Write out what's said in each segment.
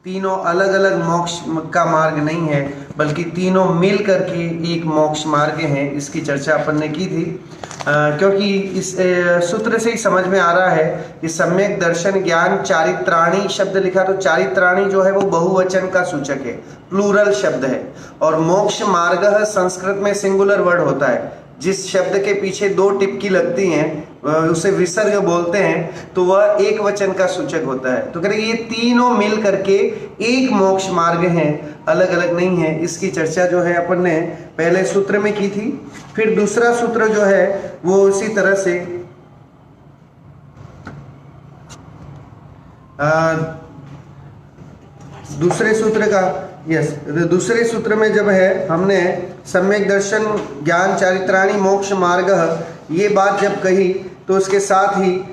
तीनों अलग अलग मोक्ष का मार्ग नहीं है, बल्कि तीनों मिल करके एक मोक्ष मार्ग है। इसकी चर्चा अपन ने की थी। क्योंकि इस सूत्र से ही समझ में आ रहा है कि सम्यक दर्शन ज्ञान चारित्राणी शब्द लिखा, तो चारित्राणी जो है वो बहुवचन का सूचक है, प्लूरल शब्द है। और मोक्ष मार्ग संस्कृत में सिंगुलर वर्ड होता है। जिस शब्द के पीछे दो टिप्की लगती हैं उसे विसर्ग बोलते हैं, तो वह एक वचन का सूचक होता है। तो कह रहे ये तीनों मिल करके एक मोक्ष मार्ग है, अलग अलग नहीं है। इसकी चर्चा जो है अपन ने पहले सूत्र में की थी। फिर दूसरा सूत्र जो है वो उसी तरह से दूसरे सूत्र में जब है हमने सम्यक दर्शन ज्ञान चारित्राणी मोक्ष मार्ग ये बात जब कही, तो उसके साथ ही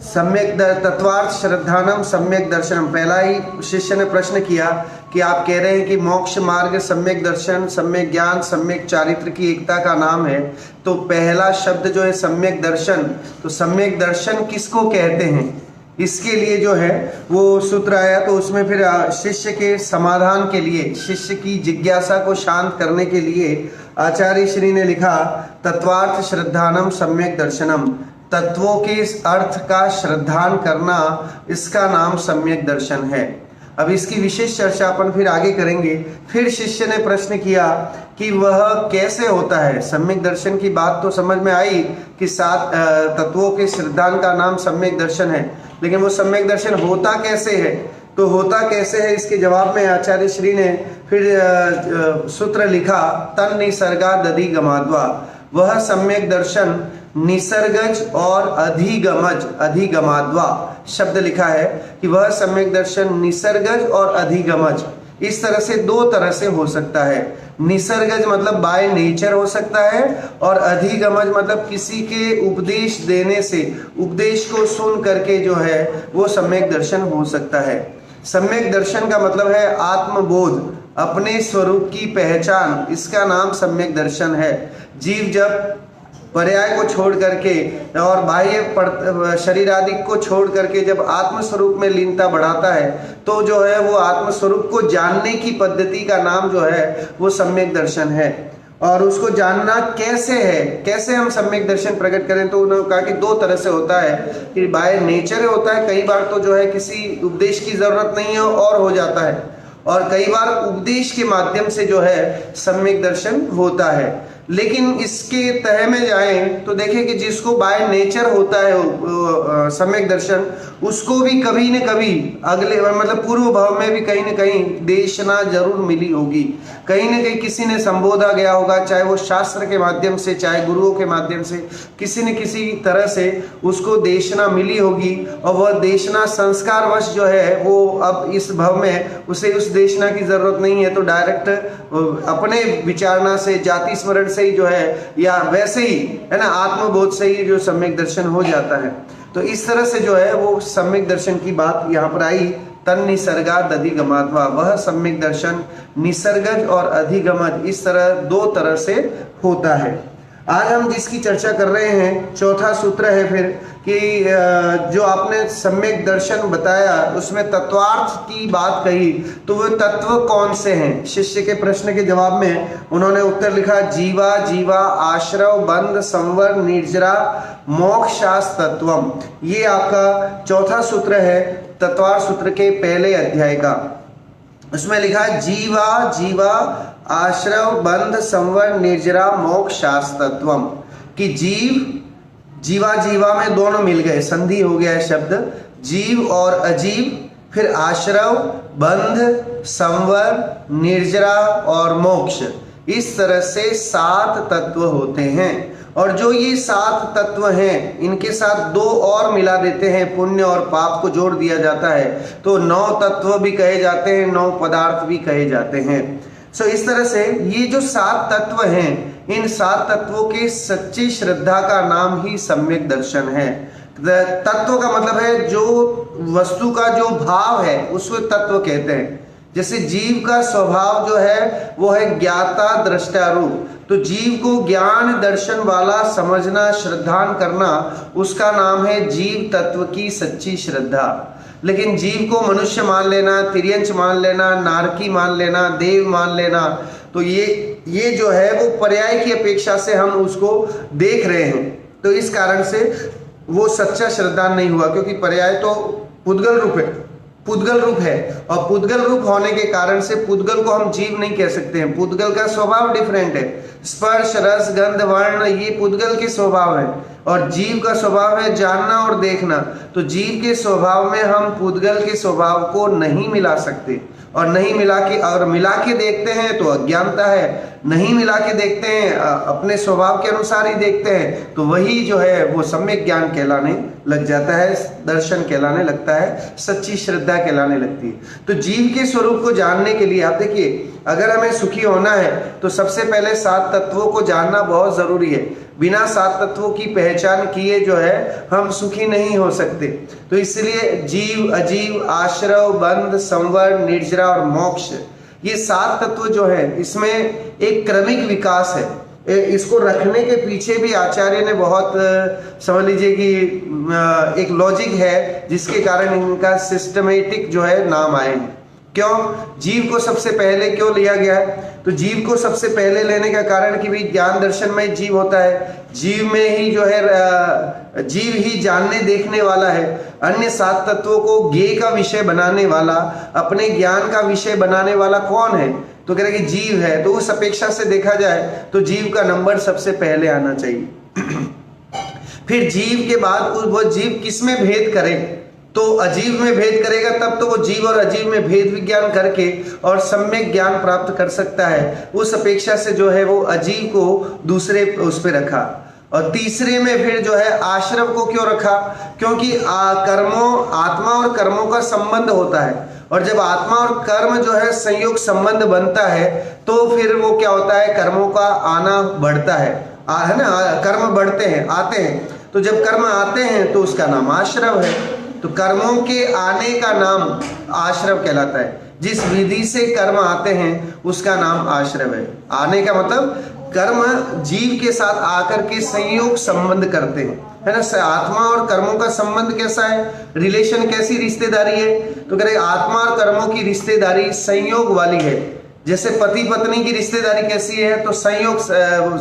सम्यक तत्वार्थ श्रद्धानम सम्यक दर्शनम, पहला ही शिष्य ने प्रश्न किया कि आप कह रहे हैं कि मोक्ष मार्ग सम्यक दर्शन, सम्यक ज्ञान, सम्यक चारित्र की एकता का नाम है, तो पहला शब्द जो है सम्यक दर्शन, तो सम्यक दर्शन किसको कहते हैं, इसके लिए जो है वो सूत्र आया। तो उसमें फिर शिष्य के समाधान के लिए, शिष्य की जिज्ञासा को शांत करने के लिए आचार्य श्री ने लिखा तत्वार्थ श्रद्धानम सम्यक दर्शनम, तत्वों के अर्थ का श्रद्धान करना, इसका नाम सम्यक दर्शन है। अब इसकी विशेष चर्चा अपन फिर आगे करेंगे। फिर शिष्य ने प्रश्न किया कि वह कैसे होता है। सम्यक दर्शन की बात तो समझ में आई कि सात तत्वों के श्रद्धान का नाम सम्यक दर्शन है, लेकिन वो सम्यक दर्शन होता कैसे है, तो होता कैसे है इसके जवाब में आचार्य श्री ने फिर सूत्र लिखा तन निसर्गादि गमाद्वा, वह सम्यक दर्शन निसर्गज और अधिगमज, अधिगमाद्वा शब्द लिखा है कि वह सम्यक दर्शन निसर्गज और अधिगमज, इस तरह से दो तरह से हो सकता है। निसर्गज मतलब बाय नेचर हो सकता है, और अधिगमज मतलब किसी के उपदेश देने से, उपदेश को सुन करके जो है वो सम्यक दर्शन हो सकता है। सम्यक दर्शन का मतलब है आत्मबोध, अपने स्वरूप की पहचान, इसका नाम सम्यक दर्शन है। जीव जब पर्याय को छोड़ करके और बाह्य शरीर आदि को छोड़ करके जब आत्म स्वरूप में लीनता बढ़ाता है, तो जो है वो आत्म स्वरूप को जानने की पद्धति का नाम जो है वो सम्यक दर्शन है। और उसको जानना कैसे है, कैसे हम सम्यक दर्शन प्रकट करें, तो उन्होंने कहा कि दो तरह से होता है कि बाय नेचर होता है, कई बार तो जो है किसी उपदेश की जरूरत नहीं है और हो जाता है, और कई बार उपदेश के माध्यम से जो है सम्यक दर्शन होता है। लेकिन इसके तह में जाएं तो देखें कि जिसको बाय नेचर होता है सम्यक दर्शन, उसको भी कभी न कभी अगले मतलब पूर्व भाव में भी कहीं न कहीं देशना जरूर मिली होगी, कहीं न कहीं किसी ने संबोधा गया होगा, चाहे वो शास्त्र के माध्यम से, चाहे गुरुओं के माध्यम से, किसी न किसी तरह से उसको देशना मिली होगी, और वह देशना संस्कारवश जो है वो अब इस भव में उसे उस देशना की जरूरत नहीं है, तो डायरेक्ट अपने विचारना से, जाति स्मरण से ही जो है, या वैसे ही है ना आत्मबोध से ही जो सम्यक दर्शन हो जाता है। तो इस तरह से जो है वो सम्यक दर्शन की बात यहाँ पर आई। तन निसर्गाद अधिगमाद्वा, वह सम्यक दर्शन निसर्गज और अधिगमज, इस तरह दो तरह से होता है। आज हम जिसकी चर्चा कर रहे हैं चौथा सूत्र है फिर कि जो आपने सम्यक दर्शन बताया उसमें तत्वार्थ की बात कही, तो वो तत्व कौन से हैं। शिष्य के प्रश्न के जवाब में उन्होंने उत्तर लिखा जीवा जीवा आश्रव बंध संवर निर्जरा मोक्षास तत्वम। ये आपका चौथा सूत्र है तत्वार्थ सूत्र के पहले अध्याय का। उसमें लिखा है जीवा जीवा आश्रव बंध संवर निर्जरा मोक्षास्तत्वम, कि जीव, जीवा जीवा में दोनों मिल गए, संधि हो गया है शब्द, जीव और अजीव, फिर आश्रव, बंध, संवर, निर्जरा और मोक्ष, इस तरह से 7 तत्व होते हैं। और जो ये 7 तत्व हैं, इनके साथ 2 और मिला देते हैं, पुण्य और पाप को जोड़ दिया जाता है, तो 9 तत्व भी कहे जाते हैं, 9 पदार्थ भी कहे जाते हैं। सो इस तरह से ये जो 7 तत्व हैं, इन 7 तत्वों के सच्ची श्रद्धा का नाम ही सम्यक दर्शन है। तत्व का मतलब है जो वस्तु का जो भाव है उसको तत्व कहते हैं। जैसे जीव का स्वभाव जो है वो है ज्ञाता दृष्टा रूप, तो जीव को ज्ञान दर्शन वाला समझना, श्रद्धान करना, उसका नाम है जीव तत्व की सच्ची श्रद्धा। लेकिन जीव को मनुष्य मान लेना, तिर्यंच मान लेना, नारकी मान लेना, देव मान लेना, तो ये जो है वो पर्याय की अपेक्षा से हम उसको देख रहे हैं। तो इस कारण से वो सच्चा श्रद्धान नहीं हुआ, क्योंकि पर्याय तो पुद्गल रूप है, पुद्गल रूप है, और पुद्गल रूप होने के कारण से पुद्गल को हम जीव नहीं कह सकते हैं। पुद्गल का स्वभाव डिफरेंट है। स्पर्श, रस, गंध, वर्ण ये पुद्गल के स्वभाव है, और जीव का स्वभाव है जानना और देखना। तो जीव के स्वभाव में हम पुद्गल के स्वभाव को नहीं मिला सकते, और नहीं मिला के, और मिला के देखते हैं तो अज्ञानता है, नहीं मिला के देखते हैं अपने स्वभाव के अनुसार ही देखते हैं, तो वही जो है वो सम्यक ज्ञान कहलाने लग जाता है, दर्शन कहलाने लगता है, सच्ची श्रद्धा कहलाने लगती है। तो जीव के स्वरूप को जानने के लिए आप देखिए, अगर हमें सुखी होना है तो सबसे पहले 7 तत्वों को जानना बहुत जरूरी है। बिना 7 तत्वों की पहचान किए जो है हम सुखी नहीं हो सकते। तो इसलिए जीव, अजीव, आश्रव, बंध, संवर, निर्जरा और मोक्ष, ये 7 तत्व जो है इसमें एक क्रमिक विकास है। इसको रखने के पीछे भी आचार्य ने बहुत समझ लीजिए कि एक लॉजिक है, जिसके कारण इनका सिस्टमेटिक जो है नाम आए हैं। क्यों जीव को सबसे पहले क्यों लिया गया है? तो जीव को सबसे पहले लेने का कारण कि भाई ज्ञान दर्शन में जीव होता है, जीव में ही जो है जीव ही जानने देखने वाला है। अन्य 7 तत्वों को ज्ञेय का विषय बनाने वाला, अपने ज्ञान का विषय बनाने वाला कौन है? तो कह रहे कि जीव है। तो उस अपेक्षा से देखा जाए तो जीव का नंबर सबसे पहले आना चाहिए। फिर जीव के बाद वो जीव किस में भेद करे? तो अजीव में भेद करेगा, तब तो वो जीव और अजीव में भेद विज्ञान करके और सम्यक ज्ञान प्राप्त कर सकता है। उस अपेक्षा से जो है वो अजीव को दूसरे उस पर रखा। और तीसरे में फिर जो है आश्रव को क्यों रखा? क्योंकि आत्मा और कर्मों का संबंध होता है, और जब आत्मा और कर्म जो है संयोग संबंध बनता है तो फिर वो क्या होता है, कर्मों का आना बढ़ता है ना, कर्म बढ़ते हैं, आते हैं। तो जब कर्म आते हैं तो उसका नाम आश्रव है। तो कर्मों के आने का नाम आश्रव कहलाता है। जिस विधि से कर्म आते हैं उसका नाम आश्रव है। आने का मतलब कर्म जीव के साथ आकर के संयोग संबंध करते हैं, है ना। आत्मा और कर्मों का संबंध कैसा है, रिलेशन कैसी रिश्तेदारी है? तो कह रहे आत्मा और कर्मों की रिश्तेदारी संयोग वाली है। जैसे पति पत्नी की रिश्तेदारी कैसी है? तो संयोग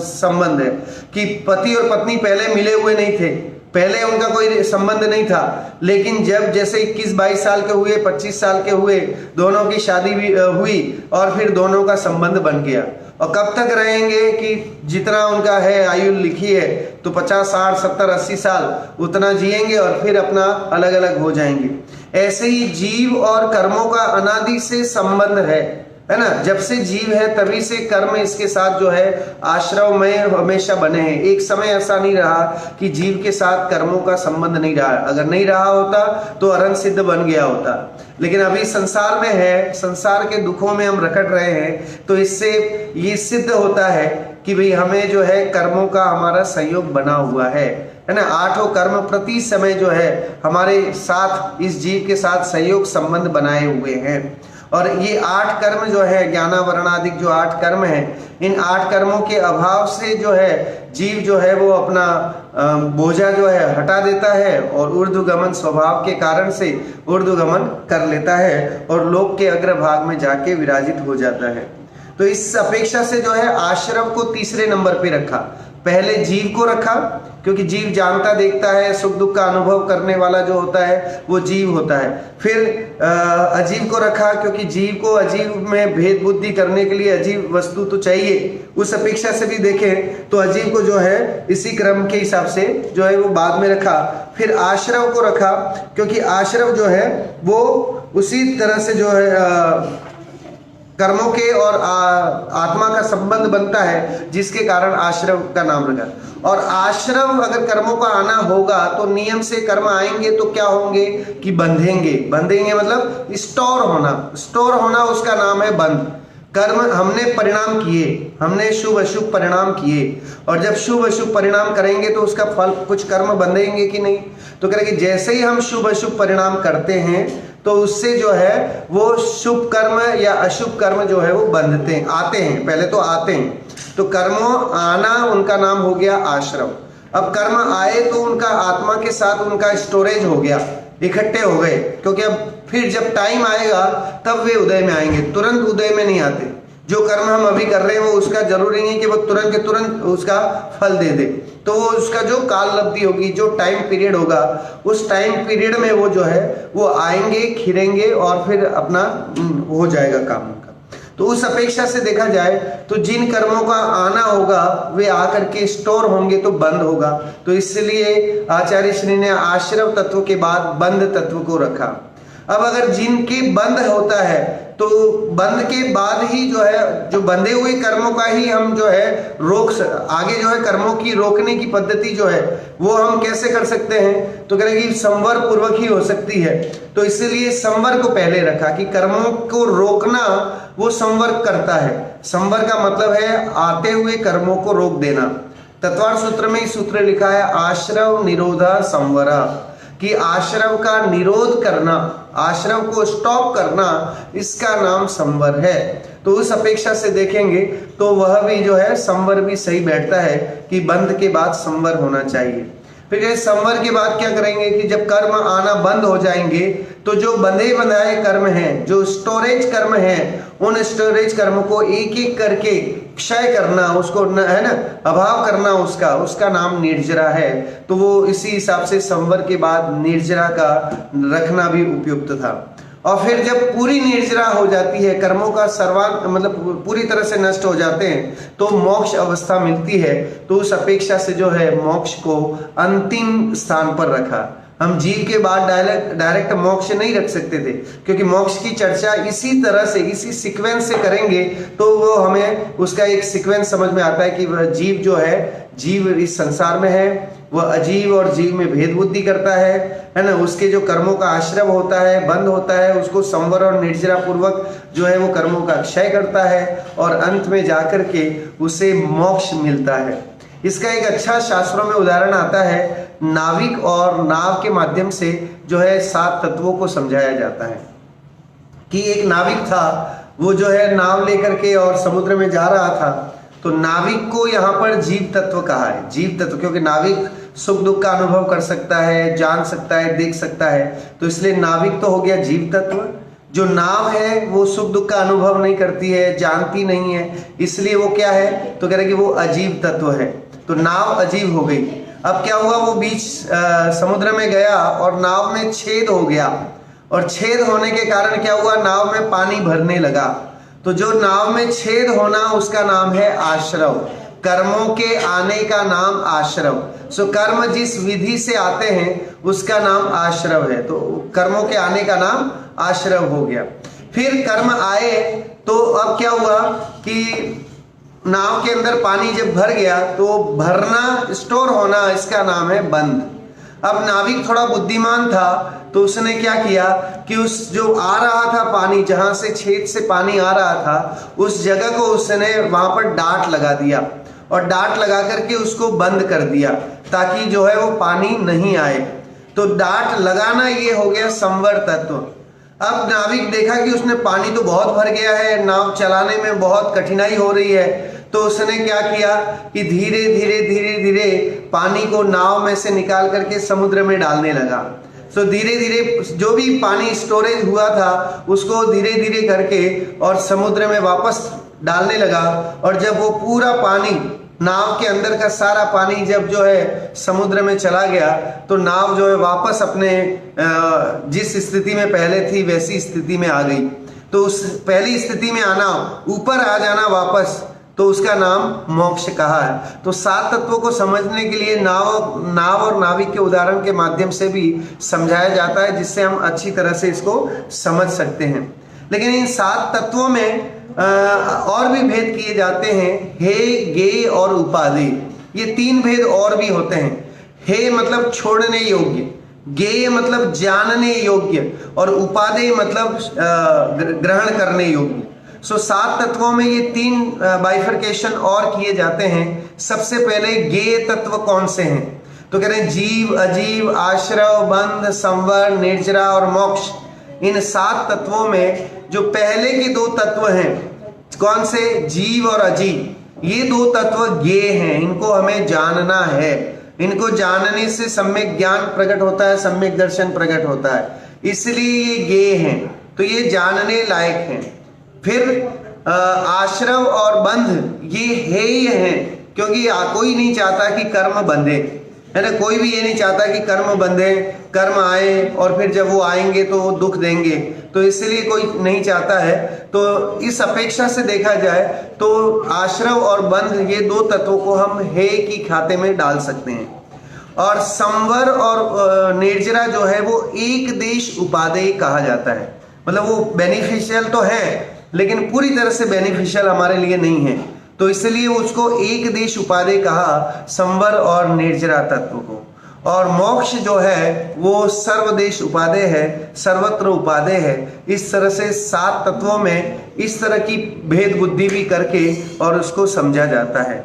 संबंध है कि पति और पत्नी पहले मिले हुए नहीं थे, पहले उनका कोई संबंध नहीं था, लेकिन जब जैसे 21-22 साल के हुए, 25 साल के हुए, दोनों की शादी भी हुई और फिर दोनों का संबंध बन गया। और कब तक रहेंगे कि जितना उनका है आयु लिखी है, तो 50, 60, 70, 80 साल उतना जिएंगे और फिर अपना अलग अलग हो जाएंगे। ऐसे ही जीव और कर्मों का अनादि से संबंध है ना। जब से जीव है तभी से कर्म इसके साथ जो है आश्रव में हमेशा बने हैं। एक समय ऐसा नहीं रहा कि जीव के साथ कर्मों का संबंध नहीं रहा। अगर नहीं रहा होता तो अरन सिद्ध बन गया होता, लेकिन अभी संसार में है, संसार के दुखों में हम रखट रहे हैं, तो इससे ये सिद्ध होता है कि भाई हमें जो है कर्मों का हमारा संयोग बना हुआ है ना। 8 कर्म प्रति समय जो है हमारे साथ, इस जीव के साथ संयोग संबंध बनाए हुए हैं। और ये 8 कर्म जो है ज्ञानावरणादिक जो 8 कर्म हैं, इन 8 कर्मों के अभाव से जो है जीव जो है वो अपना बोझा जो है हटा देता है और ऊर्ध्वगमन स्वभाव के कारण से ऊर्ध्वगमन कर लेता है और लोक के अग्रभाग में जाके विराजित हो जाता है। तो इस अपेक्षा से जो है आश्रव को तीसरे नंबर पे रखा। पहले जीव को रखा क्योंकि जीव जानता देखता है, सुख दुख का अनुभव करने वाला जो होता है वो जीव होता है। फिर अजीव को रखा क्योंकि जीव को अजीव में भेद बुद्धि करने के लिए अजीव वस्तु तो चाहिए। उस अपेक्षा से भी देखें तो अजीव को जो है इसी क्रम के हिसाब से जो है वो बाद में रखा। फिर आश्रव को रखा क्योंकि आश्रव जो है वो उसी तरह से जो है कर्मों के और आत्मा का संबंध बनता है, जिसके कारण आश्रव का नाम रखा। और आश्रव अगर कर्मों का आना होगा तो नियम से कर्म आएंगे तो क्या होंगे कि बंधेंगे। बंधेंगे मतलब स्टोर होना, स्टोर होना उसका नाम है बंध। कर्म हमने परिणाम किए, हमने शुभ अशुभ परिणाम किए, और जब शुभ अशुभ परिणाम करेंगे तो उसका फल कुछ कर्म बंधेंगे कि नहीं। तो करेंगे जैसे ही हम शुभ अशुभ परिणाम करते हैं तो उससे जो है वो शुभ कर्म या अशुभ कर्म जो है वो बंधते हैं, आते हैं, पहले तो आते हैं। तो कर्मों आना उनका नाम हो गया आश्रव। अब कर्म आए तो उनका आत्मा के साथ उनका स्टोरेज हो गया इकट्ठे हो गए, क्योंकि अब फिर जब टाइम आएगा तब वे उदय में आएंगे, तुरंत उदय में नहीं आते। जो कर्म हम अभी कर रहे हैं वो उसका जरूरी नहीं कि वो तुरंत के तुरंत उसका फल दे दे, तो वो उसका जो काल लब्धि होगी, जो टाइम पीरियड होगा, उस टाइम पीरियड में वो जो है वो आएंगे, खिलेंगे और फिर अपना हो जाएगा काम उनका। तो उस अपेक्षा से देखा जाए तो जिन कर्मों का आना होगा वे आकर के स्टोर होंगे तो बंद होगा। तो इसलिए आचार्य श्री ने आश्रव तत्व के बाद बंद तत्व को रखा। अब अगर जिनके बंद होता है तो बंद के बाद ही जो है, जो बंधे हुए कर्मों का ही हम जो है आगे जो है कर्मों की रोकने की पद्धति जो है वो हम कैसे कर सकते हैं, तो कह रहे कि संवर पूर्वक ही हो सकती है। तो इसलिए संवर को पहले रखा कि कर्मों को रोकना वो संवर करता है। संवर का मतलब है आते हुए कर्मों को रोक देना। तत्वार्थ सूत्र में इस सूत्र लिखा है आश्रव निरोधा संवरा, कि आश्रव का निरोध करना, आश्रव को स्टॉप करना, इसका नाम संवर है। तो उस अपेक्षा से देखेंगे तो वह भी जो है संवर भी सही बैठता है कि बंद के बाद संवर होना चाहिए। फिर ये संवर के बाद क्या करेंगे कि जब कर्म आना बंद हो जाएंगे तो जो बंधे बंधाए कर्म हैं, जो स्टोरेज कर्म हैं, उन स्टोरेज कर्म को एक एक करके क्षय करना, उसको है ना अभाव करना, उसका नाम निर्जरा है। तो वो इसी हिसाब से संवर के बाद निर्जरा का रखना भी उपयुक्त था। और फिर जब पूरी निर्जरा हो जाती है, कर्मों का सर्वांग मतलब पूरी तरह से नष्ट हो जाते हैं तो मोक्ष अवस्था मिलती है। तो उस अपेक्षा से जो है मोक्ष को अंतिम स्थान पर रखा। हम जीव के बाद डायरेक्ट मोक्ष नहीं रख सकते थे, क्योंकि मोक्ष की चर्चा इसी तरह से, इसी सीक्वेंस से करेंगे तो वो हमें उसका एक सीक्वेंस समझ में आता है कि वह जीव जो है, जीव इस संसार में है, वह अजीव और जीव में भेद बुद्धि करता है ना। उसके जो कर्मों का आश्रव होता है, बंद होता है, उसको संवर और निर्जरा पूर्वक जो है वो कर्मों का क्षय करता है और अंत में जाकर के उसे मोक्ष मिलता है। इसका एक अच्छा शास्त्रों में उदाहरण आता है, नाविक और नाव के माध्यम से जो है 7 तत्वों को समझाया जाता है। कि एक नाविक था, वो जो है नाव लेकर के और समुद्र में जा रहा था। तो नाविक को यहाँ पर जीव तत्व कहा है, जीव तत्व, क्योंकि नाविक सुख दुख का अनुभव कर सकता है, जान सकता है, देख सकता है, तो इसलिए नाविक तो हो गया जीव तत्व। जो नाव है वो सुख दुख का अनुभव नहीं करती है, जानती नहीं है, इसलिए वो क्या है, तो कह रहे कि वो अजीव तत्व है। तो नाव अजीव हो गई। अब क्या हुआ, वो बीच समुद्र में गया और नाव में छेद हो गया, और छेद होने के कारण क्या हुआ, नाव में पानी भरने लगा। तो जो नाव में छेद होना उसका नाम है आश्रव, कर्मों के आने का नाम आश्रव। सो कर्म जिस विधि से आते हैं उसका नाम आश्रव है, तो कर्मों के आने का नाम आश्रव हो गया। फिर कर्म आए तो अब क्या हुआ कि नाव के अंदर पानी जब भर गया तो भरना, स्टोर होना, इसका नाम है बंद। अब नाविक थोड़ा बुद्धिमान था तो उसने क्या किया कि उस जो आ रहा था पानी, जहां से छेद से पानी आ रहा था, उस जगह को उसने वहां पर डांट लगा दिया और डांट लगा करके उसको बंद कर दिया ताकि जो है वो पानी नहीं आए। तो डांट लगाना ये हो गया संवर तत्व। अब नाविक देखा कि उसने पानी तो बहुत भर गया है, नाव चलाने में बहुत कठिनाई हो रही है, तो उसने क्या किया कि धीरे धीरे धीरे धीरे पानी को नाव में से निकाल करके समुद्र में डालने लगा। तो धीरे धीरे जो भी पानी स्टोरेज हुआ था उसको धीरे धीरे करके और समुद्र में वापस डालने लगा। और जब वो पूरा पानी, नाव के अंदर का सारा पानी जब जो है समुद्र में चला गया तो नाव जो है वापस अपने जिस स्थिति में पहले थी वैसी स्थिति में आ गई। तो उस पहली स्थिति में आना, ऊपर आ जाना वापस, तो उसका नाम मोक्ष कहा है। तो 7 तत्वों को समझने के लिए नाव और नाविक के उदाहरण के माध्यम से भी समझाया जाता है, जिससे हम अच्छी तरह से इसको समझ सकते हैं। लेकिन इन 7 तत्वों में और भी भेद किए जाते हैं, हे, गे और उपादेय। ये 3 भेद और भी होते हैं। हे मतलब छोड़ने योग्य, गे मतलब जानने योग्य, और उपादेय मतलब ग्रहण करने योग्य। सो 7 तत्वों में ये 3 बाइफर्केशन और किए जाते हैं। सबसे पहले गे तत्व कौन से हैं, तो कह रहे हैं जीव, अजीव, आश्रव, बंध, संवर, निर्जरा और मोक्ष। इन 7 तत्वों में जो पहले के 2 तत्व हैं, कौन से, जीव और अजीव, ये 2 तत्व गे हैं, इनको हमें जानना है, इनको जानने से सम्यक ज्ञान प्रकट होता है, सम्यक दर्शन प्रकट होता है, इसलिए ये ज्ञेय हैं, तो ये जानने लायक हैं। फिर आश्रव और बंध ये हेय हैं, क्योंकि कोई नहीं चाहता कि कर्म बंधे, है ना, कोई भी ये नहीं चाहता कि कर्म बंधे, कर्म आए और फिर जब वो आएंगे तो वो दुख देंगे, तो इसलिए कोई नहीं चाहता है। तो इस अपेक्षा से देखा जाए तो आश्रव और बंध ये दो तत्वों को हम हेय की खाते में डाल सकते हैं। और संवर और निर्जरा जो है वो एक देश उपादेय कहा जाता है, मतलब वो बेनिफिशियल तो है लेकिन पूरी तरह से बेनिफिशियल हमारे लिए नहीं है, तो इसलिए उसको एक देश उपादेय कहा, संवर और निर्जरा तत्व को। और मोक्ष जो है वो सर्वदेश उपादेय है, सर्वत्र उपादेय है। इस तरह से 7 तत्वों में इस तरह की भेद बुद्धि भी करके और उसको समझा जाता है।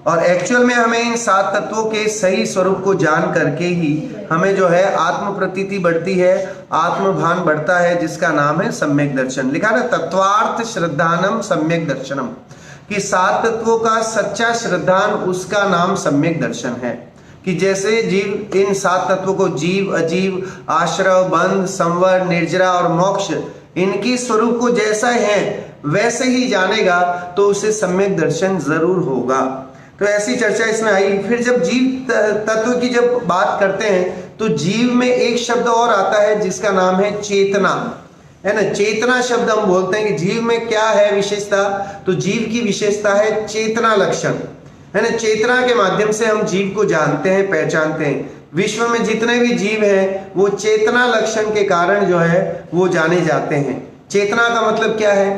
और एक्चुअल में हमें इन 7 तत्वों के सही स्वरूप को जान करके ही हमें जो है आत्म प्रतीति बढ़ती है, आत्मभान बढ़ता है, जिसका नाम है सम्यक दर्शन। लिखा ना, तत्वार्थ श्रद्धानम सम्यक दर्शनम, कि 7 तत्वों का सच्चा श्रद्धान उसका नाम सम्यक दर्शन है। कि जैसे जीव इन 7 तत्वों को जीव, अजीव, आश्रव, बंध, संवर, निर्जरा और मोक्ष, इनकी स्वरूप को जैसा है वैसे ही जानेगा तो उसे सम्यक दर्शन जरूर होगा। तो ऐसी चर्चा इसमें आई। फिर जब जीव तत्व की जब बात करते हैं तो जीव में एक शब्द और आता है जिसका नाम है चेतना, है ना। चेतना शब्द हम बोलते हैं कि जीव में क्या है विशेषता, तो जीव की विशेषता है चेतना लक्षण, है ना। चेतना के माध्यम से हम जीव को जानते हैं, पहचानते हैं। विश्व में जितने भी जीव हैं वो चेतना लक्षण के कारण जो है वो जाने जाते हैं। चेतना का मतलब क्या है,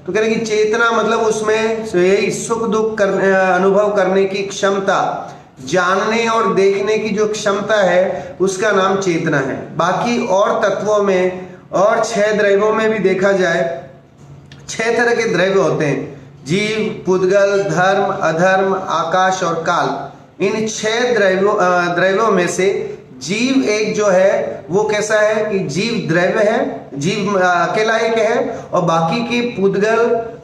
तो कह रहे कि चेतना मतलब उसमें यही सुख दुख अनुभव करने की क्षमता, जानने और देखने की जो क्षमता है उसका नाम चेतना है। बाकी और तत्वों में और 6 द्रव्यों में भी देखा जाए 6 तरह के द्रव्य होते हैं, जीव, पुद्गल, धर्म, अधर्म, आकाश और काल। इन 6 द्रव्यों में से जीव एक जो है वो कैसा है कि जीव द्रव्य है, जीव अकेला एक है, और बाकी के पुद्गल,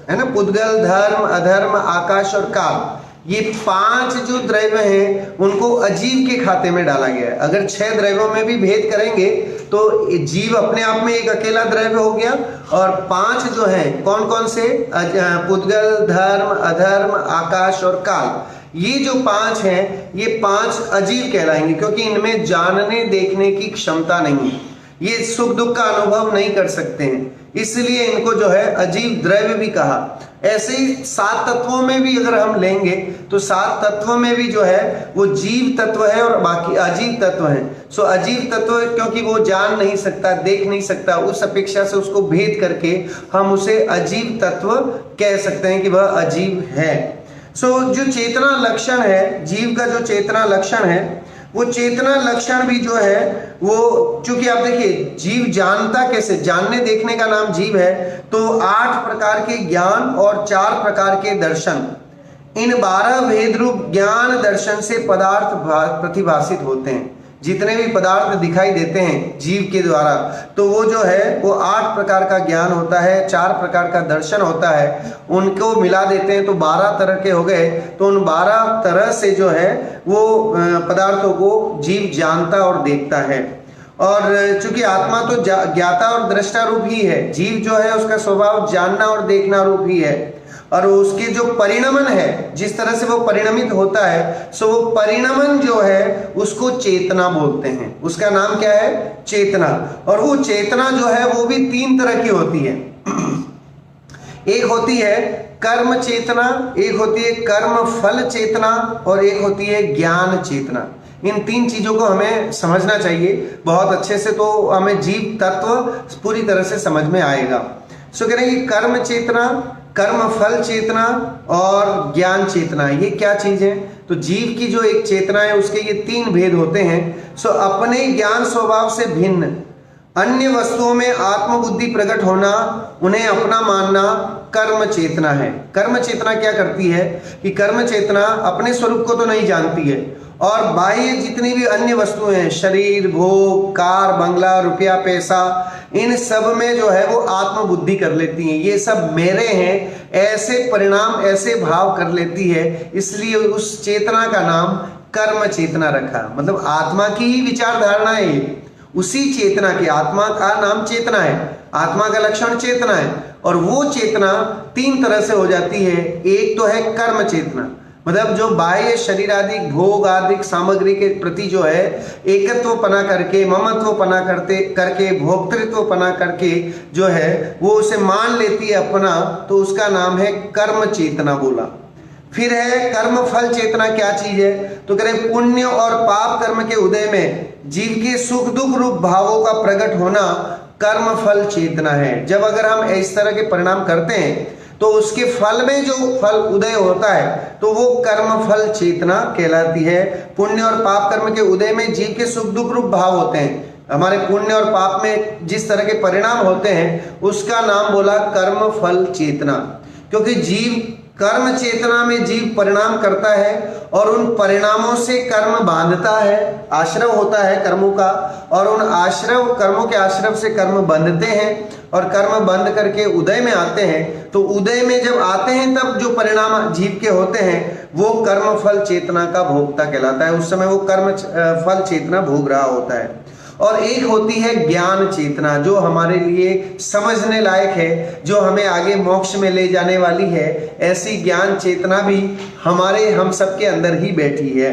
है ना, पुद्गल, धर्म, अधर्म, आकाश और काल, ये 5 जो द्रव्य हैं उनको अजीव के खाते में डाला गया है। अगर 6 द्रव्यों में भी भेद करेंगे तो जीव अपने आप में एक अकेला द्रव्य हो गया, और 5 जो है कौन कौन से, पुद्गल, धर्म, अधर्म, आकाश और काल, ये जो 5 हैं ये 5 अजीव कहलाएंगे, क्योंकि इनमें जानने देखने की क्षमता नहीं है, ये सुख दुख का अनुभव नहीं कर सकते हैं, इसलिए इनको जो है अजीव द्रव्य भी कहा। ऐसे ही 7 तत्वों में भी अगर हम लेंगे तो 7 तत्वों में भी जो है वो जीव तत्व है और बाकी अजीव तत्व है। सो अजीव तत्व क्योंकि वो जान नहीं सकता, देख नहीं सकता, उस अपेक्षा से उसको भेद करके हम उसे अजीव तत्व कह सकते हैं कि वह अजीव है। सो जो चेतना लक्षण है, जीव का जो चेतना लक्षण है, वो चेतना लक्षण भी जो है वो, चूंकि आप देखिए जीव जानता कैसे, जानने देखने का नाम जीव है, तो 8 प्रकार के ज्ञान और 4 प्रकार के दर्शन, इन 12 भेद रूप ज्ञान दर्शन से पदार्थ प्रतिभाषित होते हैं। जितने भी पदार्थ दिखाई देते हैं जीव के द्वारा, तो वो जो है वो 8 प्रकार का ज्ञान होता है, 4 प्रकार का दर्शन होता है, उनको मिला देते हैं तो 12 तरह के हो गए। तो उन 12 तरह से जो है वो पदार्थों को जीव जानता और देखता है। और चूंकि आत्मा तो ज्ञाता और दृष्टा रूप ही है, जीव जो है उसका स्वभाव जानना और देखना रूप ही है, और उसके जो परिणमन है, जिस तरह से वो परिणमित होता है, सो वो परिणमन जो है उसको चेतना बोलते हैं। उसका नाम क्या है, चेतना। और वो चेतना जो है वो भी 3 तरह की होती है। एक होती है कर्म चेतना, एक होती है कर्म फल चेतना, और एक होती है ज्ञान चेतना। इन 3 चीजों को हमें समझना चाहिए बहुत अच्छे से, तो हमें जीव तत्व पूरी तरह से समझ में आएगा। सो कह रहे हैं कि कर्म चेतना, कर्म फल चेतना और ज्ञान चेतना, ये क्या चीज है, तो जीव की जो एक चेतना है उसके ये 3 भेद होते हैं। सो अपने ज्ञान स्वभाव से भिन्न अन्य वस्तुओं में आत्मबुद्धि प्रकट होना, उन्हें अपना मानना कर्म चेतना है। कर्म चेतना क्या करती है कि कर्म चेतना अपने स्वरूप को तो नहीं जानती है, और बाह्य जितनी भी अन्य वस्तुएं हैं, शरीर, भोग, कार, बंगला, रुपया, पैसा, इन सब में जो है वो आत्मबुद्धि कर लेती हैं, ये सब मेरे हैं, ऐसे परिणाम, ऐसे भाव कर लेती है। इसलिए उस चेतना का नाम कर्म चेतना रखा। मतलब आत्मा की ही विचारधारणा है ये, उसी चेतना की, आत्मा का नाम चेतना है, आत्मा का लक्षण चेतना है, और वो चेतना तीन तरह से हो जाती है। एक तो है कर्म चेतना, मतलब जो बाह्य शरीर आदि भोग आदि सामग्री के प्रति जो है एकत्व पना करके, ममत्व पना करके, भोक्तृत्व पना करके जो है वो उसे मान लेती है अपना, तो उसका नाम है कर्म चेतना बोला। फिर है कर्म फल चेतना। क्या चीज है? तो कह रहे पुण्य और पाप कर्म के उदय में जीव के सुख दुख रूप भावों का प्रकट होना कर्म फल चेतना है। जब अगर हम इस तरह के परिणाम करते हैं तो उसके फल में जो फल उदय होता है तो वो कर्म फल चेतना कहलाती है। पुण्य और पाप कर्म के उदय में जीव के सुख दुख रूप भाव होते हैं, हमारे पुण्य और पाप में जिस तरह के परिणाम होते हैं उसका नाम बोला कर्म फल चेतना। क्योंकि जीव कर्म चेतना में जीव परिणाम करता है और उन परिणामों से कर्म बांधता है, आश्रव होता है कर्मों का, और उन आश्रव कर्मों के आश्रव से कर्म बंधते हैं और कर्म बंध करके उदय में आते हैं। तो उदय में जब आते हैं तब जो परिणाम जीव के होते हैं वो कर्म फल चेतना का भोक्ता कहलाता है। उस समय वो कर्म फल चेतना भोग रहा होता है। और एक होती है ज्ञान चेतना, जो हमारे लिए समझने लायक है, जो हमें आगे मोक्ष में ले जाने वाली है। ऐसी ज्ञान चेतना भी हम सबके अंदर ही बैठी है।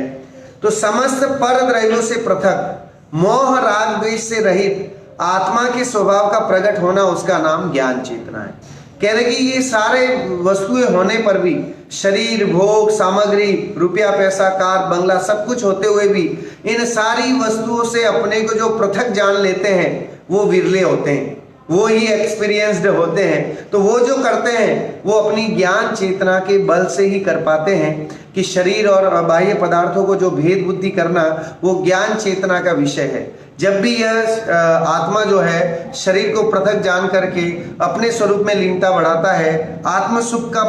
तो समस्त पर द्रव्यों से पृथक, मोह राग द्वेष से रहित आत्मा के स्वभाव का प्रकट होना, उसका नाम ज्ञान चेतना है। कह रहे कि ये सारे वस्तुएं होने पर भी, शरीर भोग सामग्री रुपया पैसा कार बंगला सब कुछ होते हुए भी, इन सारी वस्तुओं से अपने को जो पृथक जान लेते हैं वो विरले होते हैं, वो ही एक्सपीरियंस्ड होते हैं। तो वो जो करते हैं वो अपनी ज्ञान चेतना के बल से ही कर पाते हैं कि शरीर और बाह्य पदार्थों को जो भेद बुद्धि करना वो ज्ञान चेतना का विषय है। जब भी यह आत्मा जो है शरीर को पृथक जान करके अपने स्वरूप में लीनता बढ़ाता है, आत्म सुख का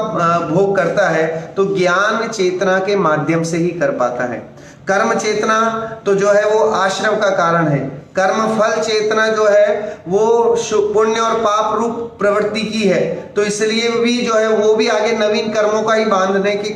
भोग करता है, तो ज्ञान चेतना के माध्यम से ही कर पाता है। कर्म चेतना तो जो है वो आश्रव का कारण है। कर्म फल चेतना जो है वो पुण्य और पाप रूप प्रवृत्ति की है, तो इसलिए भी जो है वो भी आगे नवीन कर्मों का ही बांधने की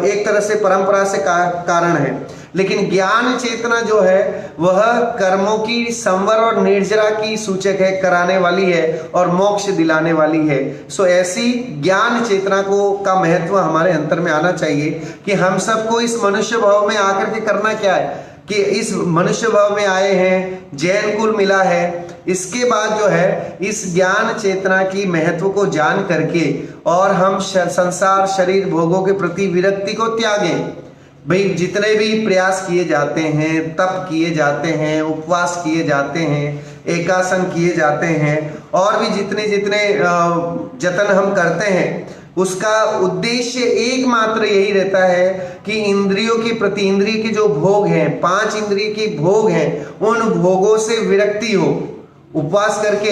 एक तरह से परंपरा से कारण है। लेकिन ज्ञान चेतना जो है वह कर्मों की संवर और निर्जरा की सूचक है, कराने वाली है और मोक्ष दिलाने वाली है। सो ऐसी ज्ञान चेतना का महत्व हमारे अंतर में आना चाहिए कि हम सबको इस मनुष्य भाव में आकर के करना क्या है कि इस मनुष्य भाव में आए हैं, जैन कुल मिला है, इसके बाद जो है इस ज्ञान चेतना की महत्व को जान करके और हम संसार शरीर भोगों के प्रति विरक्ति को त्यागें। भाई जितने भी प्रयास किए जाते हैं, तप किए जाते हैं, उपवास किए जाते हैं, एकासन किए जाते हैं, और भी जितने जतन हम करते हैं, उसका उद्देश्य एकमात्र यही रहता है कि इंद्रियों के प्रति, इंद्रिय के जो भोग हैं, 5 इंद्रिय के भोग हैं, उन भोगों से विरक्ति हो। उपवास करके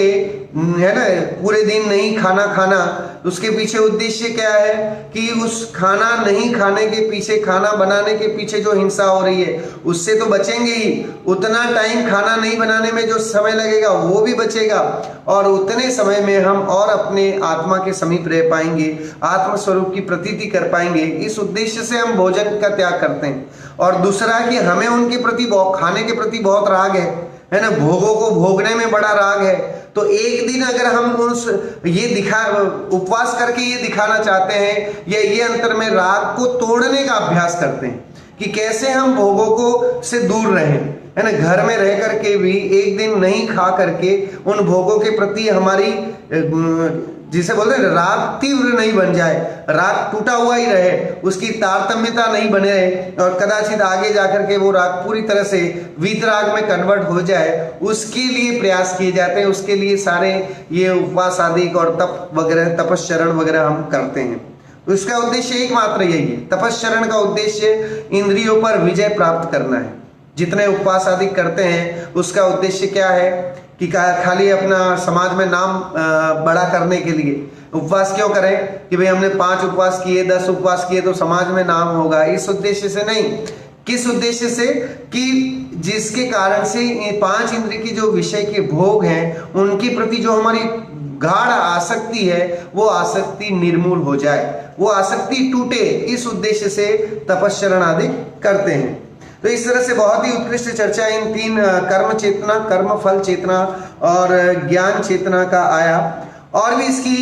है ना पूरे दिन नहीं खाना खाना, उसके पीछे उद्देश्य क्या है कि उस खाना नहीं खाने के पीछे, खाना बनाने के पीछे जो हिंसा हो रही है उससे तो बचेंगे ही, उतना टाइम खाना नहीं बनाने में जो समय लगेगा वो भी बचेगा, और उतने समय में हम और अपने आत्मा के समीप रह पाएंगे, आत्म स्वरूप की प्रतीति कर पाएंगे। इस उद्देश्य से हम भोजन का त्याग करते हैं। और दूसरा कि हमें उनके प्रति, खाने के प्रति बहुत राग है ना, भोगों को भोगने में बड़ा राग है। तो एक दिन अगर हम उपवास करके ये दिखाना चाहते हैं या ये अंतर में राग को तोड़ने का अभ्यास करते हैं कि कैसे हम भोगों को से दूर रहें, है ना, घर में रह करके भी एक दिन नहीं खा करके उन भोगों के प्रति हमारी जिसे बोलते हैं राग तीव्र नहीं बन जाए, राग टूटा हुआ ही रहे, उसकी तारतम्यता नहीं बने और कदाचित आगे जाकर के वो राग पूरी तरह से वीतराग में कन्वर्ट हो जाए, उसके लिए प्रयास किए जाते हैं। उसके लिए सारे ये उपवास आदि और तप वगैरह, तपश्चरण वगैरह हम करते हैं। उसका उद्देश्य एकमात्र यही है। तपश्चरण का उद्देश्य इंद्रियों पर विजय प्राप्त करना है। जितने उपवास आदि करते हैं उसका उद्देश्य क्या है कि खाली अपना समाज में नाम बड़ा करने के लिए उपवास क्यों करें कि भाई हमने 5 उपवास किए, 10 उपवास किए तो समाज में नाम होगा, इस उद्देश्य से नहीं। किस उद्देश्य से? कि जिसके कारण से ये 5 इंद्रिय की जो विषय के भोग हैं उनके प्रति जो हमारी गाढ़ आसक्ति है वो आसक्ति निर्मूल हो जाए, वो आसक्ति टूटे, इस उद्देश्य से तपस्चरण आदि करते हैं। तो इस तरह से बहुत ही उत्कृष्ट चर्चा इन 3 कर्म चेतना, कर्म फल चेतना और ज्ञान चेतना का आया। और भी इसकी